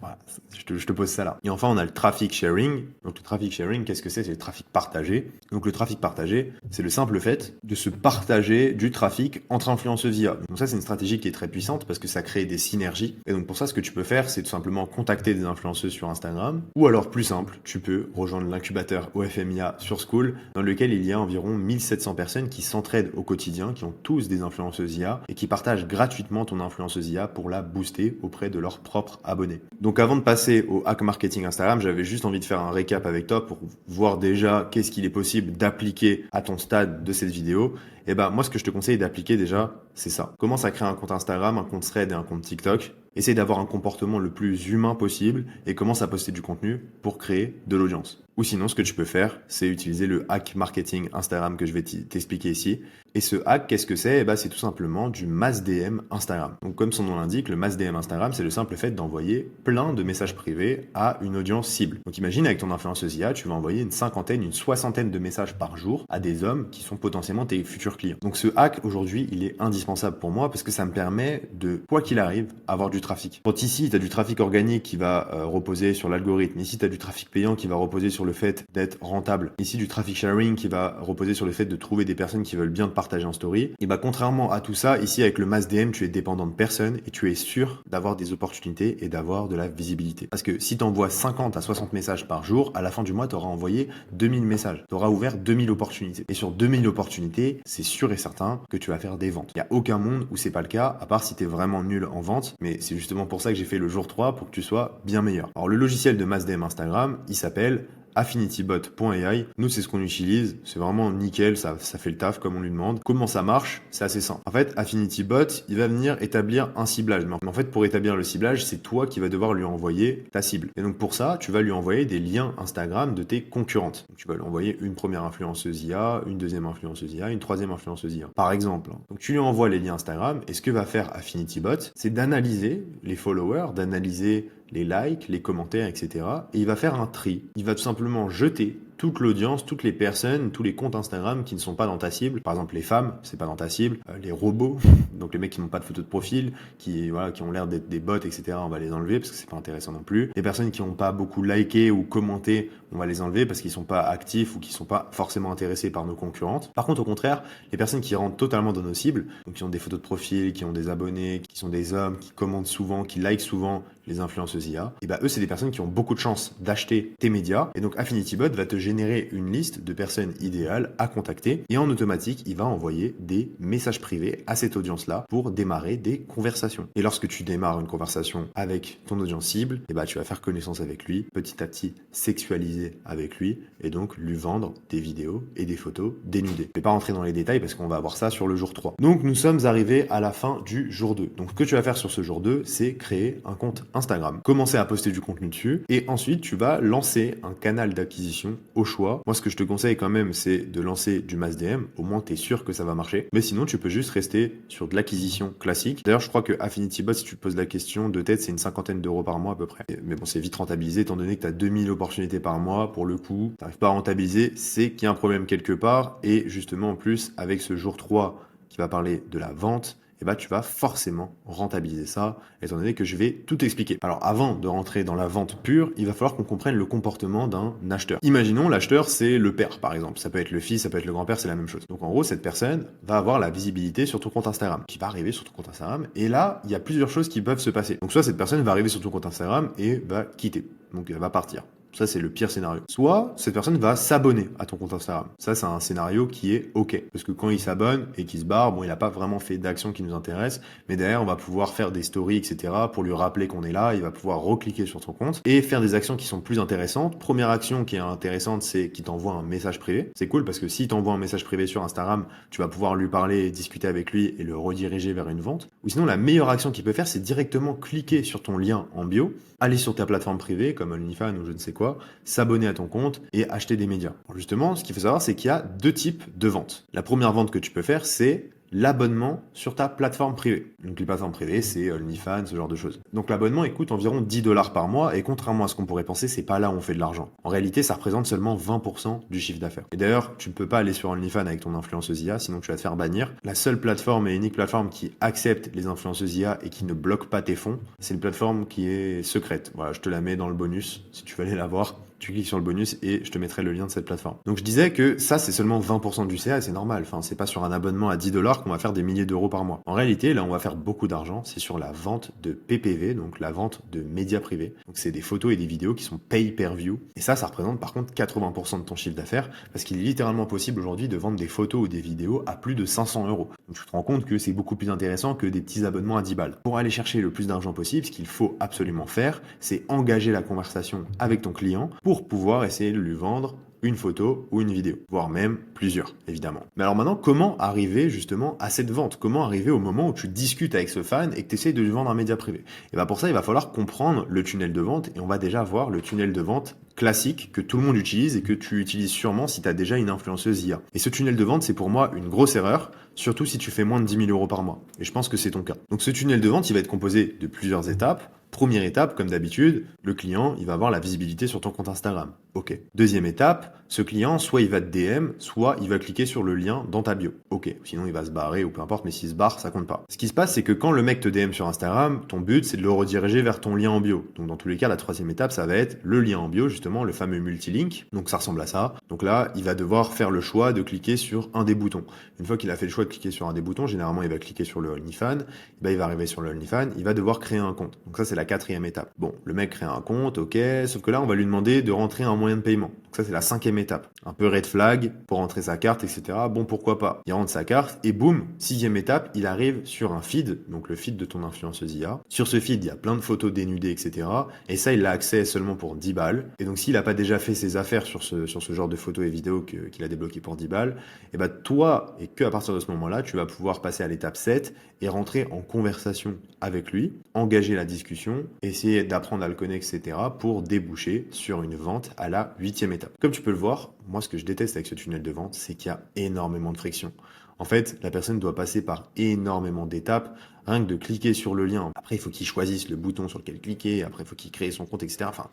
Je te pose ça là. Et enfin, on a le traffic sharing. Donc le traffic sharing, qu'est-ce que c'est? C'est le trafic partagé. Donc le trafic partagé, c'est le simple fait de se partager du trafic entre influenceuses IA. Donc ça, c'est une stratégie qui est très puissante parce que ça crée des synergies. Et donc pour ça, ce que tu peux faire, c'est tout simplement contacter des influenceuses sur Instagram. Ou alors, plus simple, tu peux rejoindre l'incubateur OFMIA sur School, dans lequel il y a environ 1700 personnes qui s'entraident au quotidien, qui ont tous des influenceuses IA et qui partagent gratuitement ton influenceuse IA pour la booster auprès de leurs propres abonnés. Donc avant de passer au hack marketing Instagram, j'avais juste envie de faire un récap avec toi pour voir déjà qu'est-ce qu'il est possible d'appliquer à ton stade de cette vidéo. Et moi, ce que je te conseille d'appliquer déjà, c'est ça. Commence à créer un compte Instagram, un compte Thread et un compte TikTok. Essaye d'avoir un comportement le plus humain possible et commence à poster du contenu pour créer de l'audience. Ou sinon, ce que tu peux faire, c'est utiliser le hack marketing Instagram que je vais t'expliquer ici. Et ce hack, qu'est-ce que c'est? C'est tout simplement du mass DM Instagram. Donc, comme son nom l'indique, le mass DM Instagram, c'est le simple fait d'envoyer plein de messages privés à une audience cible. Donc, imagine avec ton influenceuse IA, tu vas envoyer une cinquantaine, une soixantaine de messages par jour à des hommes qui sont potentiellement tes futurs clients. Donc, ce hack, aujourd'hui, il est indispensable pour moi parce que ça me permet de, quoi qu'il arrive, avoir du trafic. Quand ici, tu as du trafic organique qui va reposer sur l'algorithme. Ici, tu as du trafic payant qui va reposer sur le fait d'être rentable. Ici, du traffic sharing qui va reposer sur le fait de trouver des personnes qui veulent bien te partager en story. Et contrairement à tout ça, ici, avec le mass DM, tu es dépendant de personne et tu es sûr d'avoir des opportunités et d'avoir de la visibilité. Parce que si tu envoies 50 à 60 messages par jour, à la fin du mois, tu auras envoyé 2000 messages. Tu auras ouvert 2000 opportunités. Et sur 2000 opportunités, c'est sûr et certain que tu vas faire des ventes. Il n'y a aucun monde où c'est pas le cas, à part si tu es vraiment nul en vente. Mais c'est justement pour ça que j'ai fait le jour 3 pour que tu sois bien meilleur. Alors, le logiciel de mass DM Instagram, il s'appelle AffinityBot.ai. Nous, c'est ce qu'on utilise. C'est vraiment nickel. Ça fait le taf comme on lui demande. Comment ça marche? C'est assez simple. En fait, AffinityBot, il va venir établir un ciblage. Mais en fait, pour établir le ciblage, c'est toi qui vas devoir lui envoyer ta cible. Et donc, pour ça, tu vas lui envoyer des liens Instagram de tes concurrentes. Donc, tu vas lui envoyer une première influenceuse IA, une deuxième influenceuse IA, une troisième influenceuse IA. Par exemple. Donc, tu lui envoies les liens Instagram et ce que va faire AffinityBot, c'est d'analyser les followers, d'analyser les likes, les commentaires, etc. Et il va faire un tri. Il va tout simplement jeter toute l'audience, toutes les personnes, tous les comptes Instagram qui ne sont pas dans ta cible. Par exemple, les femmes, c'est pas dans ta cible. Les robots, donc les mecs qui n'ont pas de photo de profil, qui ont l'air d'être des bots, etc. On va les enlever parce que c'est pas intéressant non plus. Les personnes qui n'ont pas beaucoup liké ou commenté, on va les enlever parce qu'ils sont pas actifs ou qui sont pas forcément intéressés par nos concurrentes. Par contre, au contraire, les personnes qui rentrent totalement dans nos cibles, donc qui ont des photos de profil, qui ont des abonnés, qui sont des hommes, qui commentent souvent, qui likent souvent les influenceuses IA, et eux, c'est des personnes qui ont beaucoup de chances d'acheter tes médias. Et donc, AffinityBot va te générer une liste de personnes idéales à contacter. Et en automatique, il va envoyer des messages privés à cette audience-là pour démarrer des conversations. Et lorsque tu démarres une conversation avec ton audience cible, tu vas faire connaissance avec lui, petit à petit sexualiser avec lui, et donc lui vendre des vidéos et des photos dénudées. Je vais pas rentrer dans les détails parce qu'on va avoir ça sur le jour 3. Donc, nous sommes arrivés à la fin du jour 2. Donc, ce que tu vas faire sur ce jour 2, c'est créer un compte Instagram. Commencer à poster du contenu dessus et ensuite tu vas lancer un canal d'acquisition au choix. Moi, ce que je te conseille quand même, c'est de lancer du mass DM. Au moins, tu es sûr que ça va marcher. Mais sinon, tu peux juste rester sur de l'acquisition classique. D'ailleurs, je crois que AffinityBot, si tu te poses la question de tête, c'est une cinquantaine d'euros par mois à peu près. Mais bon, c'est vite rentabilisé étant donné que tu as 2000 opportunités par mois. Pour le coup, tu n'arrives pas à rentabiliser, c'est qu'il y a un problème quelque part. Et justement, en plus, avec ce jour 3 qui va parler de la vente, tu vas forcément rentabiliser ça, étant donné que je vais tout expliquer. Alors, avant de rentrer dans la vente pure, il va falloir qu'on comprenne le comportement d'un acheteur. Imaginons, l'acheteur, c'est le père, par exemple. Ça peut être le fils, ça peut être le grand-père, c'est la même chose. Donc, en gros, cette personne va avoir la visibilité sur ton compte Instagram, qui va arriver sur ton compte Instagram. Et là, il y a plusieurs choses qui peuvent se passer. Donc, soit cette personne va arriver sur ton compte Instagram et va quitter. Donc, elle va partir. Ça, c'est le pire scénario. Soit, cette personne va s'abonner à ton compte Instagram. Ça, c'est un scénario qui est OK. Parce que quand il s'abonne et qu'il se barre, il n'a pas vraiment fait d'action qui nous intéresse. Mais derrière, on va pouvoir faire des stories, etc. pour lui rappeler qu'on est là. Il va pouvoir recliquer sur ton compte et faire des actions qui sont plus intéressantes. Première action qui est intéressante, c'est qu'il t'envoie un message privé. C'est cool parce que s'il t'envoie un message privé sur Instagram, tu vas pouvoir lui parler, discuter avec lui et le rediriger vers une vente. Ou sinon, la meilleure action qu'il peut faire, c'est directement cliquer sur ton lien en bio, aller sur ta plateforme privée comme OnlyFans ou je ne sais quoi, s'abonner à ton compte et acheter des médias. Alors justement, ce qu'il faut savoir, c'est qu'il y a deux types de ventes. La première vente que tu peux faire, c'est l'abonnement sur ta plateforme privée. Donc les plateformes privées, c'est OnlyFans, ce genre de choses. Donc l'abonnement il coûte environ 10 dollars par mois et contrairement à ce qu'on pourrait penser, c'est pas là où on fait de l'argent. En réalité, ça représente seulement 20% du chiffre d'affaires. Et d'ailleurs, tu ne peux pas aller sur OnlyFans avec ton influenceuse IA, sinon tu vas te faire bannir. La seule plateforme et unique plateforme qui accepte les influenceuses IA et qui ne bloque pas tes fonds, c'est une plateforme qui est secrète. Voilà, je te la mets dans le bonus si tu veux aller la voir. Tu cliques sur le bonus et je te mettrai le lien de cette plateforme. Donc je disais que ça c'est seulement 20% du CA et c'est normal. Enfin, c'est pas sur un abonnement à 10 dollars qu'on va faire des milliers d'euros par mois. En réalité, là on va faire beaucoup d'argent, c'est sur la vente de PPV, donc la vente de médias privés. Donc c'est des photos et des vidéos qui sont pay-per-view. Et ça représente par contre 80% de ton chiffre d'affaires parce qu'il est littéralement possible aujourd'hui de vendre des photos ou des vidéos à plus de 500 euros. Donc tu te rends compte que c'est beaucoup plus intéressant que des petits abonnements à 10 balles. Pour aller chercher le plus d'argent possible, ce qu'il faut absolument faire, c'est engager la conversation avec ton client pour pouvoir essayer de lui vendre une photo ou une vidéo, voire même plusieurs, évidemment. Mais alors maintenant, comment arriver justement à cette vente? Comment arriver au moment où tu discutes avec ce fan et que tu essayes de lui vendre un média privé? Et bien pour ça, il va falloir comprendre le tunnel de vente et on va déjà voir le tunnel de vente classique que tout le monde utilise et que tu utilises sûrement si tu as déjà une influenceuse IA. Et ce tunnel de vente, c'est pour moi une grosse erreur, surtout si tu fais moins de 10 000 euros par mois. Et je pense que c'est ton cas. Donc ce tunnel de vente, il va être composé de plusieurs étapes. Première étape, comme d'habitude, le client, il va avoir la visibilité sur ton compte Instagram. Ok. Deuxième étape, ce client, soit il va te DM, soit il va cliquer sur le lien dans ta bio. Ok. Sinon, il va se barrer ou peu importe, mais s'il se barre, ça compte pas. Ce qui se passe, c'est que quand le mec te DM sur Instagram, ton but, c'est de le rediriger vers ton lien en bio. Donc, dans tous les cas, la troisième étape, ça va être le lien en bio, justement, le fameux multilink. Donc, ça ressemble à ça. Donc là, il va devoir faire le choix de cliquer sur un des boutons. Une fois qu'il a fait le choix de cliquer sur un des boutons, généralement, il va cliquer sur le OnlyFans. Il va arriver sur le OnlyFans, il va devoir créer un compte. Donc ça, c'est la quatrième étape. Bon, le mec crée un compte, ok, sauf que là, on va lui demander de rentrer un moyen de paiement. Donc ça, c'est la cinquième étape. Un peu red flag pour rentrer sa carte, etc. Bon, pourquoi pas. Il rentre sa carte et boum, sixième étape, il arrive sur un feed, donc le feed de ton influenceuse IA. Sur ce feed, il y a plein de photos dénudées, etc. Et ça, il a accès seulement pour 10 balles. Et donc, s'il n'a pas déjà fait ses affaires sur ce genre de photos et vidéos qu'il a débloqué pour 10 balles, et bah toi, et que à partir de ce moment-là, tu vas pouvoir passer à l'étape 7 et rentrer en conversation avec lui, engager la discussion, essayer d'apprendre à le connaître, etc. pour déboucher sur une vente à la huitième étape. Comme tu peux le voir, moi ce que je déteste avec ce tunnel de vente, c'est qu'il y a énormément de friction. En fait, la personne doit passer par énormément d'étapes, rien que de cliquer sur le lien. Après, il faut qu'il choisisse le bouton sur lequel cliquer, après il faut qu'il crée son compte, etc. Enfin,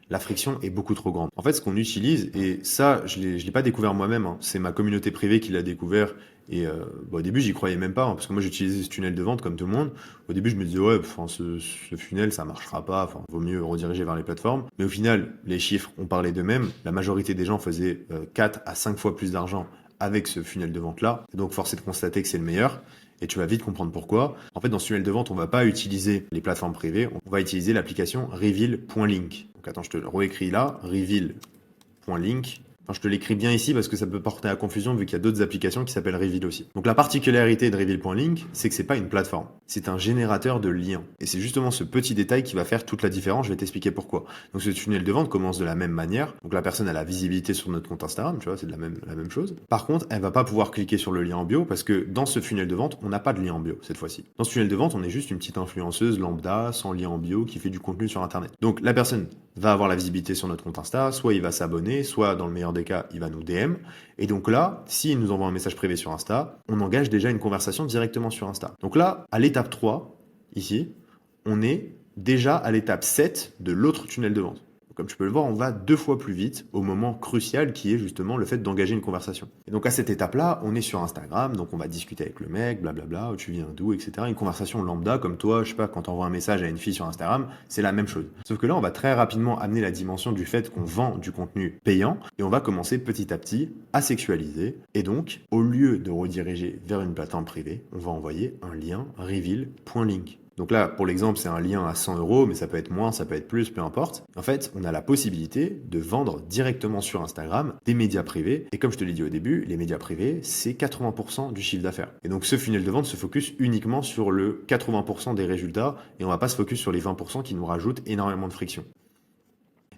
la friction est beaucoup trop grande. En fait, ce qu'on utilise, et ça, je l'ai pas découvert moi-même, hein, c'est ma communauté privée qui l'a découvert. Et au début, j'y croyais même pas, hein, parce que moi, j'utilisais ce tunnel de vente comme tout le monde. Au début, je me disais, ouais, ce funnel, ça marchera pas, vaut mieux rediriger vers les plateformes. Mais au final, les chiffres ont parlé d'eux-mêmes. La majorité des gens faisaient 4 à 5 fois plus d'argent avec ce funnel de vente-là. Donc, force est de constater que c'est le meilleur. Et tu vas vite comprendre pourquoi. En fait, dans ce tunnel de vente, on va pas utiliser les plateformes privées, on va utiliser l'application reveal.link. Donc attends, je te le réécris là, reveal.link. Enfin, je te l'écris bien ici parce que ça peut porter à confusion vu qu'il y a d'autres applications qui s'appellent Reveal aussi. Donc la particularité de Reveal.link, c'est que c'est pas une plateforme, c'est un générateur de liens. Et c'est justement ce petit détail qui va faire toute la différence, je vais t'expliquer pourquoi. Donc ce tunnel de vente commence de la même manière. Donc la personne a la visibilité sur notre compte Instagram, tu vois, c'est la même chose. Par contre, elle va pas pouvoir cliquer sur le lien en bio parce que dans ce funnel de vente, on n'a pas de lien en bio cette fois-ci. Dans ce tunnel de vente, on est juste une petite influenceuse lambda, sans lien en bio, qui fait du contenu sur Internet. Donc la personne va avoir la visibilité sur notre compte Insta, soit il va s'abonner, soit dans le meilleur des cas, il va nous DM. Et donc là, s'il nous envoie un message privé sur Insta, on engage déjà une conversation directement sur Insta. Donc là, à l'étape 3, ici, on est déjà à l'étape 7 de l'autre tunnel de vente. Comme tu peux le voir, on va 2 fois plus vite au moment crucial qui est justement le fait d'engager une conversation. Et donc à cette étape-là, on est sur Instagram, donc on va discuter avec le mec, blablabla, où tu viens d'où, etc. Une conversation lambda comme toi, je sais pas, quand t'envoies un message à une fille sur Instagram, c'est la même chose. Sauf que là, on va très rapidement amener la dimension du fait qu'on vend du contenu payant et on va commencer petit à petit à sexualiser. Et donc, au lieu de rediriger vers une plateforme privée, on va envoyer un lien reveal.link. Donc là, pour l'exemple, c'est un lien à 100 euros, mais ça peut être moins, ça peut être plus, peu importe. En fait, on a la possibilité de vendre directement sur Instagram des médias privés. Et comme je te l'ai dit au début, les médias privés, c'est 80% du chiffre d'affaires. Et donc ce funnel de vente se focus uniquement sur le 80% des résultats et on va pas se focus sur les 20% qui nous rajoutent énormément de friction.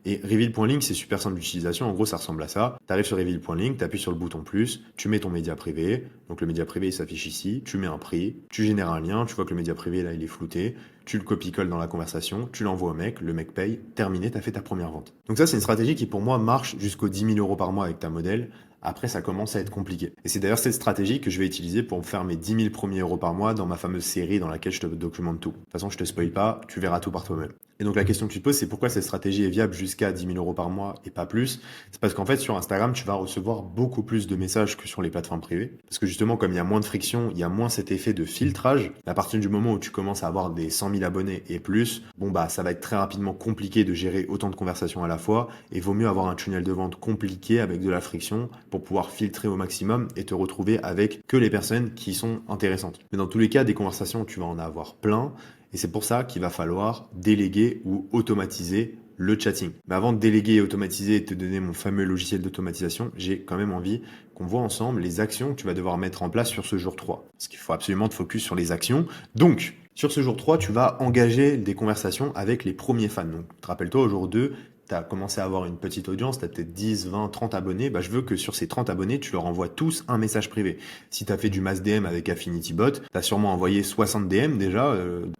Et Reveal.link, c'est super simple d'utilisation. En gros, ça ressemble à ça. Tu arrives sur Reveal.link, tu appuies sur le bouton plus, tu mets ton média privé. Donc le média privé, il s'affiche ici. Tu mets un prix, tu génères un lien. Tu vois que le média privé, là, il est flouté. tu le copies-colles dans la conversation, tu l'envoies au mec, le mec paye, terminé, tu as fait ta première vente. Donc ça, c'est une stratégie qui pour moi marche jusqu'aux 10 000 euros par mois avec ta modèle. Après, ça commence à être compliqué. Et c'est d'ailleurs cette stratégie que je vais utiliser pour me faire mes 10 000 premiers euros par mois dans ma fameuse série dans laquelle je te documente tout. De toute façon, je te spoil pas, tu verras tout par toi-même. Et donc la question que tu te poses, c'est pourquoi cette stratégie est viable jusqu'à 10 000 euros par mois et pas plus. C'est parce qu'en fait, sur Instagram, tu vas recevoir beaucoup plus de messages que sur les plateformes privées. Parce que justement, comme il y a moins de friction, il y a moins cet effet de filtrage. À partir du moment où tu commences à avoir des 100 000 abonnés et plus, bon bah ça va être très rapidement compliqué de gérer autant de conversations à la fois. Et vaut mieux avoir un tunnel de vente compliqué avec de la friction pour pouvoir filtrer au maximum et te retrouver avec que les personnes qui sont intéressantes. Mais dans tous les cas, des conversations, tu vas en avoir plein. Et c'est pour ça qu'il va falloir déléguer ou automatiser le chatting. Mais avant de déléguer et automatiser et de te donner mon fameux logiciel d'automatisation, j'ai quand même envie qu'on voit ensemble les actions que tu vas devoir mettre en place sur ce jour 3. Parce qu'il faut absolument te focus sur les actions. Donc, sur ce jour 3, tu vas engager des conversations avec les premiers fans. Donc, rappelle-toi, au jour 2, tu as commencé à avoir une petite audience, tu as peut-être 10, 20, 30 abonnés, bah, je veux que sur ces 30 abonnés, tu leur envoies tous un message privé. Si tu as fait du mass DM avec AffinityBot, tu as sûrement envoyé 60 DM déjà,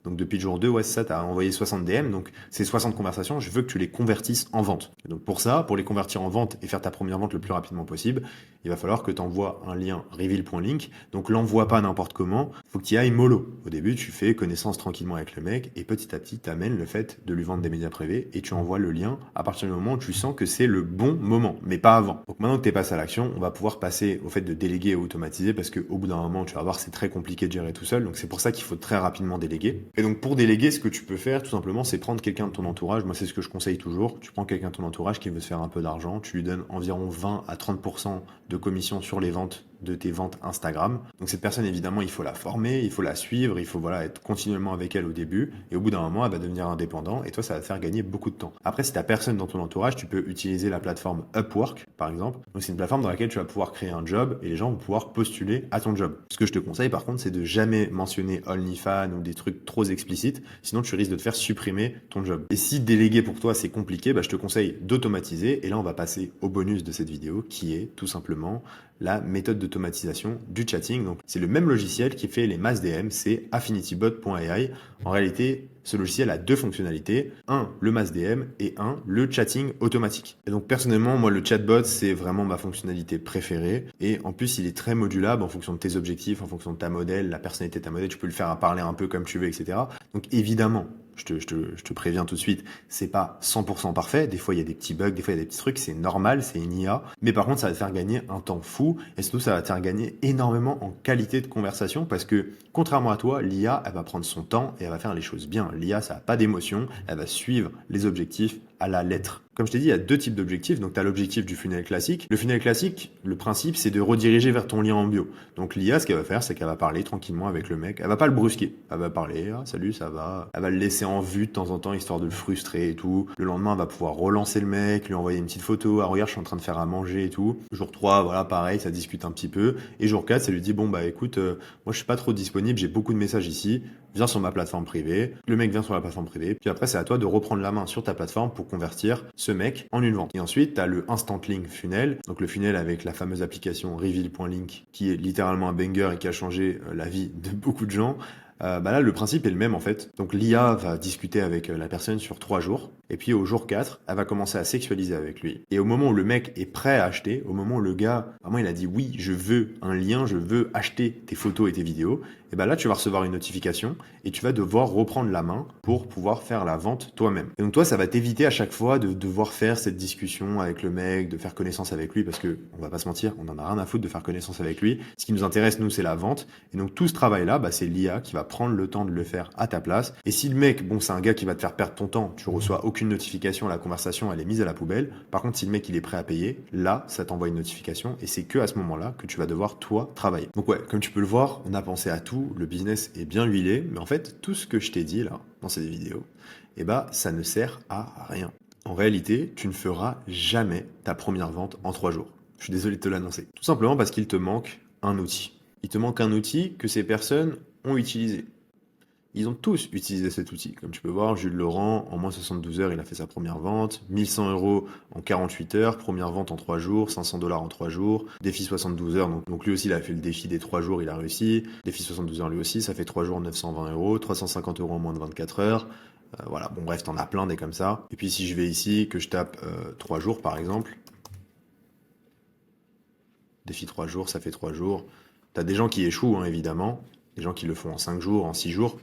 donc depuis le jour 2, ouais c'est ça, tu as envoyé 60 DM, donc ces 60 conversations, je veux que tu les convertisses en vente. Et donc pour ça, pour les convertir en vente et faire ta première vente le plus rapidement possible, il va falloir que tu envoies un lien reveal.link, donc l'envoie pas n'importe comment, faut que tu y ailles mollo. Au début, tu fais connaissance tranquillement avec le mec et petit à petit, tu amènes le fait de lui vendre des médias privés et tu envoies le lien à partir du moment où tu sens que c'est le bon moment, mais pas avant. Donc maintenant que tu es passé à l'action, on va pouvoir passer au fait de déléguer et automatiser parce qu'au bout d'un moment, tu vas voir, c'est très compliqué de gérer tout seul. Donc c'est pour ça qu'il faut très rapidement déléguer. Et donc pour déléguer, ce que tu peux faire tout simplement, c'est prendre quelqu'un de ton entourage. Moi, c'est ce que je conseille toujours. Tu prends quelqu'un de ton entourage qui veut se faire un peu d'argent, tu lui donnes environ 20 à 30% de commission sur les ventes de tes ventes Instagram. Donc cette personne, évidemment, il faut la former, il faut la suivre, il faut être continuellement avec elle au début. Et au bout d'un moment, elle va devenir indépendante et toi, ça va te faire gagner beaucoup de temps. Après, si tu n'as personne dans ton entourage, tu peux utiliser la plateforme Upwork, par exemple. Donc c'est une plateforme dans laquelle tu vas pouvoir créer un job et les gens vont pouvoir postuler à ton job. Ce que je te conseille, par contre, c'est de jamais mentionner OnlyFans ou des trucs trop explicites. Sinon, tu risques de te faire supprimer ton job. Et si déléguer pour toi, c'est compliqué, je te conseille d'automatiser. Et là, on va passer au bonus de cette vidéo qui est tout simplement la méthode d'automatisation du chatting. Donc, c'est le même logiciel qui fait les mass DM, c'est affinitybot.ai. En réalité, ce logiciel a deux fonctionnalités. Un, le mass DM et un, le chatting automatique. Et donc, personnellement, moi, le chatbot, c'est vraiment ma fonctionnalité préférée. Et en plus, il est très modulable en fonction de tes objectifs, en fonction de ta modèle, la personnalité de ta modèle. Tu peux le faire parler un peu comme tu veux, etc. Donc, évidemment, je te préviens tout de suite, c'est pas 100% parfait. Des fois, il y a des petits bugs, des fois, il y a des petits trucs. C'est normal, c'est une IA. Mais par contre, ça va te faire gagner un temps fou. Et surtout, ça va te faire gagner énormément en qualité de conversation parce que, contrairement à toi, l'IA, elle va prendre son temps et elle va faire les choses bien. L'IA, ça n'a pas d'émotion. Elle va suivre les objectifs à la lettre. Comme je t'ai dit, il y a deux types d'objectifs. Donc, tu as l'objectif du funnel classique. Le funnel classique, le principe, c'est de rediriger vers ton lien en bio. Donc, l'IA, ce qu'elle va faire, c'est qu'elle va parler tranquillement avec le mec. Elle va pas le brusquer. Elle va parler, ah, salut, ça va. Elle va le laisser en vue de temps en temps, histoire de le frustrer et tout. Le lendemain, elle va pouvoir relancer le mec, lui envoyer une petite photo. Ah, regarde, je suis en train de faire à manger et tout. Jour 3, voilà, pareil, ça discute un petit peu. Et jour 4, ça lui dit, bon, écoute, moi, je suis pas trop disponible, j'ai beaucoup de messages ici. Viens sur ma plateforme privée. Le mec vient sur la plateforme privée. Puis après, c'est à toi de reprendre la main sur ta plateforme pour convertir ce mec en une vente. Et ensuite, tu as le Instant Link Funnel. Donc le funnel avec la fameuse application Reveal.link qui est littéralement un banger et qui a changé la vie de beaucoup de gens. Là, le principe est le même en fait. Donc l'IA va discuter avec la personne sur 3 jours. Et puis au jour 4, elle va commencer à sexualiser avec lui. Et au moment où le mec est prêt à acheter, au moment où le gars, vraiment il a dit oui, je veux un lien, je veux acheter tes photos et tes vidéos, et là tu vas recevoir une notification et tu vas devoir reprendre la main pour pouvoir faire la vente toi-même. Et donc toi, ça va t'éviter à chaque fois de devoir faire cette discussion avec le mec, de faire connaissance avec lui, parce que on va pas se mentir, on en a rien à foutre de faire connaissance avec lui. Ce qui nous intéresse, nous, c'est la vente. Et donc tout ce travail-là, c'est l'IA qui va prendre le temps de le faire à ta place. Et si le mec, c'est un gars qui va te faire perdre ton temps, tu reçois aucune notification, la conversation, elle est mise à la poubelle. Par contre, si le mec, il est prêt à payer, là, ça t'envoie une notification et c'est que à ce moment-là que tu vas devoir, toi, travailler. Donc ouais, comme tu peux le voir, on a pensé à tout, le business est bien huilé, mais en fait, tout ce que je t'ai dit là, dans cette vidéo, ça ne sert à rien. En réalité, tu ne feras jamais ta première vente en 3 jours. Je suis désolé de te l'annoncer. Tout simplement parce qu'il te manque un outil. Il te manque un outil que ces personnes ont utilisé. Ils ont tous utilisé cet outil. Comme tu peux voir, Jules Laurent, en moins de 72 heures, il a fait sa première vente. 1100 € en 48 heures, première vente en 3 jours, 500 $ en 3 jours. Défi 72 heures, donc lui aussi, il a fait le défi des 3 jours, il a réussi. Défi 72 heures, lui aussi, ça fait 3 jours, 920 €, 350 € en moins de 24 heures. Voilà, bon bref, t'en as plein des comme ça. Et puis si je vais ici, que je tape 3 jours par exemple, défi 3 jours, ça fait 3 jours. T'as des gens qui échouent, hein, évidemment, des gens qui le font en 5 jours, en 6 jours.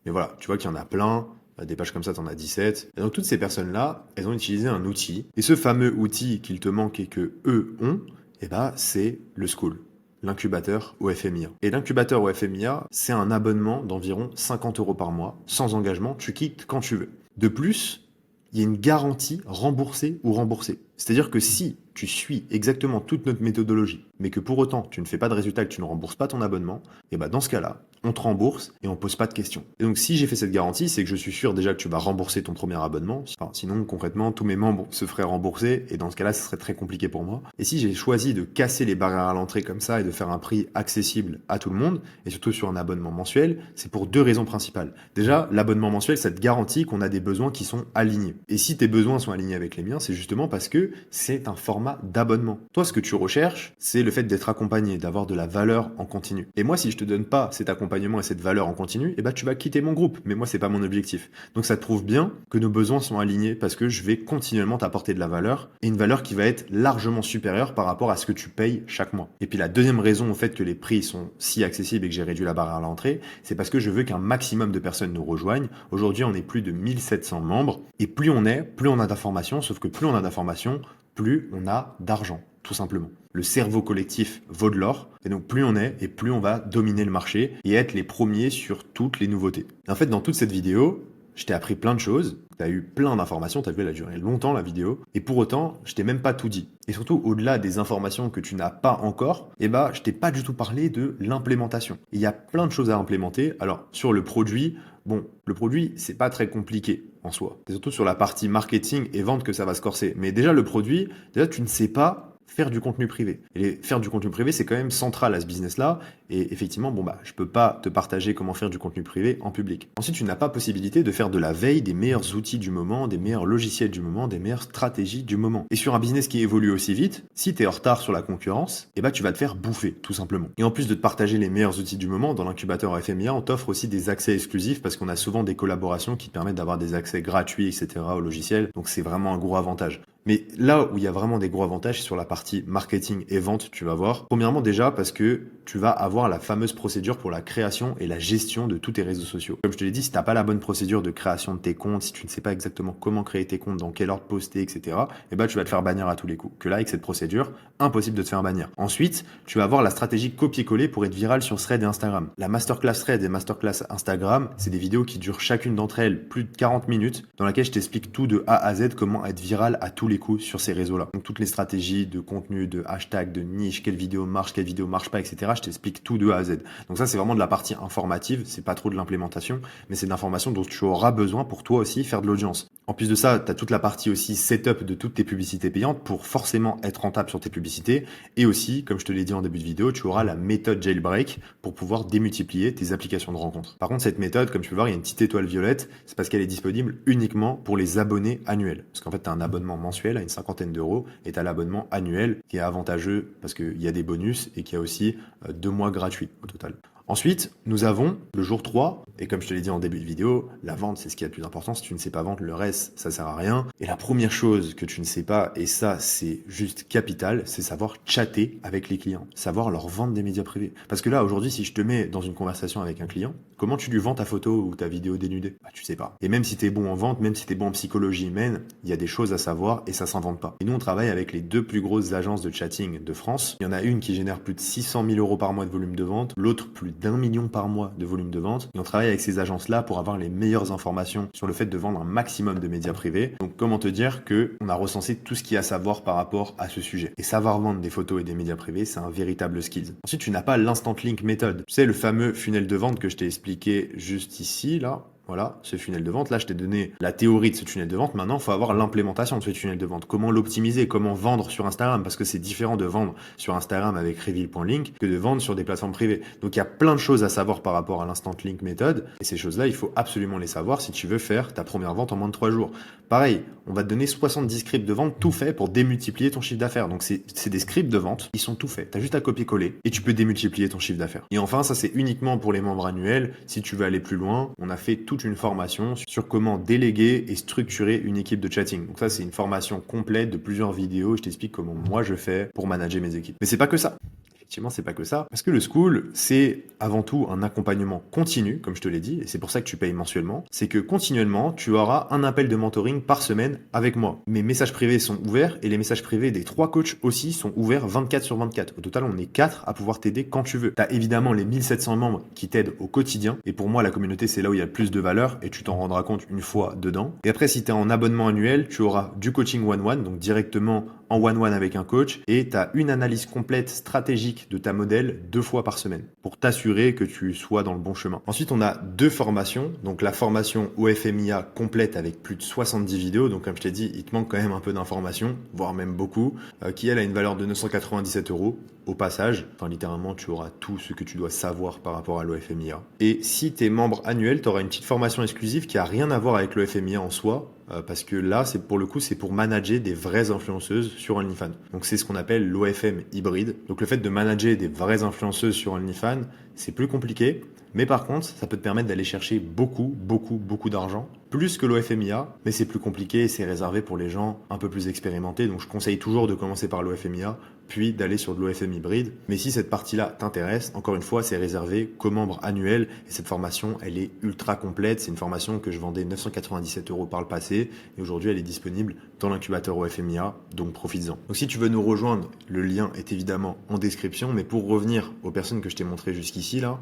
Mais voilà, tu vois qu'il y en a plein. Des pages comme ça, t'en as 17. Et donc toutes ces personnes-là, elles ont utilisé un outil. Et ce fameux outil qu'il te manque et que eux ont, eh ben, c'est le School, l'incubateur au FMIA. Et l'incubateur au FMIA, c'est un abonnement d'environ 50 € par mois, sans engagement, tu quittes quand tu veux. De plus, il y a une garantie remboursée ou remboursée. C'est-à-dire que si tu suis exactement toute notre méthodologie, mais que pour autant tu ne fais pas de résultat, que tu ne rembourses pas ton abonnement, et ben dans ce cas-là, on te rembourse et on pose pas de questions. Et donc si j'ai fait cette garantie, c'est que je suis sûr déjà que tu vas rembourser ton premier abonnement. Enfin, sinon concrètement, tous mes membres se feraient rembourser et dans ce cas-là, ce serait très compliqué pour moi. Et si j'ai choisi de casser les barrières à l'entrée comme ça et de faire un prix accessible à tout le monde, et surtout sur un abonnement mensuel, c'est pour 2 raisons principales. Déjà, l'abonnement mensuel, ça te garantit qu'on a des besoins qui sont alignés. Et si tes besoins sont alignés avec les miens, c'est justement parce que c'est un format d'abonnement. Toi, ce que tu recherches, c'est le fait d'être accompagné, d'avoir de la valeur en continu. Et moi, si je te donne pas cet accompagnement et cette valeur en continu, eh ben, tu vas quitter mon groupe. Mais moi, c'est pas mon objectif. Donc, ça te prouve bien que nos besoins sont alignés parce que je vais continuellement t'apporter de la valeur et une valeur qui va être largement supérieure par rapport à ce que tu payes chaque mois. Et puis, la deuxième raison au fait que les prix sont si accessibles et que j'ai réduit la barrière à l'entrée, c'est parce que je veux qu'un maximum de personnes nous rejoignent. Aujourd'hui, on est plus de 1700 membres et plus on est, plus on a d'informations, sauf que plus on a d'informations, plus on a d'argent, tout simplement. Le cerveau collectif vaut de l'or, et donc plus on est, et plus on va dominer le marché et être les premiers sur toutes les nouveautés. Et en fait, dans toute cette vidéo, je t'ai appris plein de choses, tu as eu plein d'informations, tu as vu, elle a duré longtemps la vidéo, et pour autant, je t'ai même pas tout dit. Et surtout, au-delà des informations que tu n'as pas encore, eh ben, je t'ai pas du tout parlé de l'implémentation. Il y a plein de choses à implémenter. Alors, sur le produit, bon, le produit, c'est pas très compliqué en soi. C'est surtout sur la partie marketing et vente que ça va se corser. Mais déjà, le produit, déjà, tu ne sais pas faire du contenu privé. Et faire du contenu privé, c'est quand même central à ce business-là. Et effectivement, bon bah, je peux pas te partager comment faire du contenu privé en public. Ensuite, tu n'as pas possibilité de faire de la veille des meilleurs outils du moment, des meilleurs logiciels du moment, des meilleures stratégies du moment. Et sur un business qui évolue aussi vite, si tu es en retard sur la concurrence, eh ben, tu vas te faire bouffer, tout simplement. Et en plus de te partager les meilleurs outils du moment, dans l'incubateur FMIA, on t'offre aussi des accès exclusifs parce qu'on a souvent des collaborations qui te permettent d'avoir des accès gratuits, etc. au logiciel. Donc, c'est vraiment un gros avantage. Mais là où il y a vraiment des gros avantages, c'est sur la partie marketing et vente, tu vas voir. Premièrement, déjà, parce que tu vas avoir la fameuse procédure pour la création et la gestion de tous tes réseaux sociaux. Comme je te l'ai dit, si tu n'as pas la bonne procédure de création de tes comptes, si tu ne sais pas exactement comment créer tes comptes, dans quel ordre poster, etc., eh ben, tu vas te faire bannir à tous les coups. Que là, avec cette procédure, impossible de te faire bannir. Ensuite, tu vas avoir la stratégie copier-coller pour être viral sur Thread et Instagram. La masterclass Thread et masterclass Instagram, c'est des vidéos qui durent chacune d'entre elles plus de 40 minutes, dans laquelle je t'explique tout de A à Z, comment être viral à tous les coups sur ces réseaux-là. Donc toutes les stratégies de contenu, de hashtag, de niche, quelle vidéo marche pas, etc. Je t'explique tout de A à Z. Donc ça, c'est vraiment de la partie informative, c'est pas trop de l'implémentation, mais c'est de l'information dont tu auras besoin pour toi aussi faire de l'audience. En plus de ça, tu as toute la partie aussi setup de toutes tes publicités payantes pour forcément être rentable sur tes publicités. Et aussi, comme je te l'ai dit en début de vidéo, tu auras la méthode jailbreak pour pouvoir démultiplier tes applications de rencontres. Par contre, cette méthode, comme tu peux voir, il y a une petite étoile violette, c'est parce qu'elle est disponible uniquement pour les abonnés annuels. Parce qu'en fait, tu as un abonnement mensuel à une cinquantaine d'euros et tu as l'abonnement annuel qui est avantageux parce qu'il y a des bonus et qu'il y a aussi 2 mois gratuits au total. Ensuite, nous avons le jour 3, et comme je te l'ai dit en début de vidéo, la vente, c'est ce qui est le plus important. Si tu ne sais pas vendre, le reste, ça sert à rien. Et la première chose que tu ne sais pas, et ça, c'est juste capital, c'est savoir chatter avec les clients, savoir leur vendre des médias privés. Parce que là, aujourd'hui, si je te mets dans une conversation avec un client, comment tu lui vends ta photo ou ta vidéo dénudée? Bah, tu sais pas. Et même si tu es bon en vente, même si tu es bon en psychologie humaine, il y a des choses à savoir et ça s'invente pas. Et nous, on travaille avec les 2 plus grosses agences de chatting de France. Il y en a une qui génère plus de 600 000 € par mois de volume de vente, l'autre plus d'1 million par mois de volume de vente. Et on travaille avec ces agences-là pour avoir les meilleures informations sur le fait de vendre un maximum de médias privés. Donc, comment te dire que on a recensé tout ce qu'il y a à savoir par rapport à ce sujet. Et savoir vendre des photos et des médias privés, c'est un véritable skill. Ensuite, tu n'as pas l'instant link méthode. Tu sais, le fameux funnel de vente que je t'ai expliqué juste ici, là. Voilà, ce funnel de vente. Là, je t'ai donné la théorie de ce tunnel de vente. Maintenant, il faut avoir l'implémentation de ce tunnel de vente. Comment l'optimiser, comment vendre sur Instagram, parce que c'est différent de vendre sur Instagram avec Reveal.link que de vendre sur des plateformes privées. Donc, il y a plein de choses à savoir par rapport à l'instant link méthode. Et ces choses-là, il faut absolument les savoir si tu veux faire ta première vente en moins de 3 jours. Pareil, on va te donner 70 scripts de vente tout fait pour démultiplier ton chiffre d'affaires. Donc, c'est des scripts de vente, ils sont tout faits. Tu as juste à copier-coller et tu peux démultiplier ton chiffre d'affaires. Et enfin, ça, c'est uniquement pour les membres annuels. Si tu veux aller plus loin, on a fait toute une formation sur comment déléguer et structurer une équipe de chatting. Donc ça, c'est une formation complète de plusieurs vidéos. Je t'explique comment moi je fais pour manager mes équipes. Mais c'est pas que ça. Effectivement, c'est pas que ça. Parce que le school, c'est avant tout un accompagnement continu, comme je te l'ai dit, et c'est pour ça que tu payes mensuellement. C'est que continuellement, tu auras un appel de mentoring par semaine avec moi. Mes messages privés sont ouverts et les messages privés des 3 coachs aussi sont ouverts 24/24. Au total, on est 4 à pouvoir t'aider quand tu veux. Tu as évidemment les 1700 membres qui t'aident au quotidien. Et pour moi, la communauté, c'est là où il y a le plus de valeur et tu t'en rendras compte une fois dedans. Et après, si tu es en abonnement annuel, tu auras du coaching one-one, donc directement en one-one avec un coach, et tu as une analyse complète stratégique de ta modèle 2 fois par semaine pour t'assurer que tu sois dans le bon chemin. Ensuite, on a 2 formations. Donc la formation OFMIA complète avec plus de 70 vidéos. Donc comme je t'ai dit, il te manque quand même un peu d'informations, voire même beaucoup, qui elle a une valeur de 997 € au passage. Enfin, littéralement, tu auras tout ce que tu dois savoir par rapport à l'OFMIA. Et si tu es membre annuel, tu auras une petite formation exclusive qui a rien à voir avec l'OFMIA en soi, parce que là, c'est pour le coup, c'est pour manager des vraies influenceuses sur OnlyFans. Donc c'est ce qu'on appelle l'OFM hybride. Donc le fait de manager des vraies influenceuses sur OnlyFans, c'est plus compliqué. Mais par contre, ça peut te permettre d'aller chercher beaucoup d'argent, plus que l'OFMIA, mais c'est plus compliqué et c'est réservé pour les gens un peu plus expérimentés. Donc je conseille toujours de commencer par l'OFMIA, puis d'aller sur de l'OFM hybride. Mais si cette partie-là t'intéresse, encore une fois, c'est réservé qu'aux membres annuels. Et cette formation, elle est ultra complète. C'est une formation que je vendais 997 € par le passé. Et aujourd'hui, elle est disponible dans l'incubateur OFMIA, donc profites-en. Donc si tu veux nous rejoindre, le lien est évidemment en description. Mais pour revenir aux personnes que je t'ai montrées jusqu'ici, là,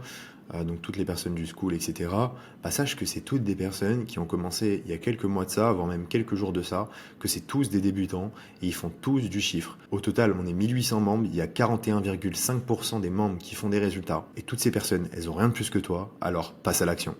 donc toutes les personnes du school, etc., sache que c'est toutes des personnes qui ont commencé il y a quelques mois de ça, voire même quelques jours de ça, que c'est tous des débutants et ils font tous du chiffre. Au total, on est 1800 membres, il y a 41,5% des membres qui font des résultats. Et toutes ces personnes, elles ont rien de plus que toi, alors passe à l'action.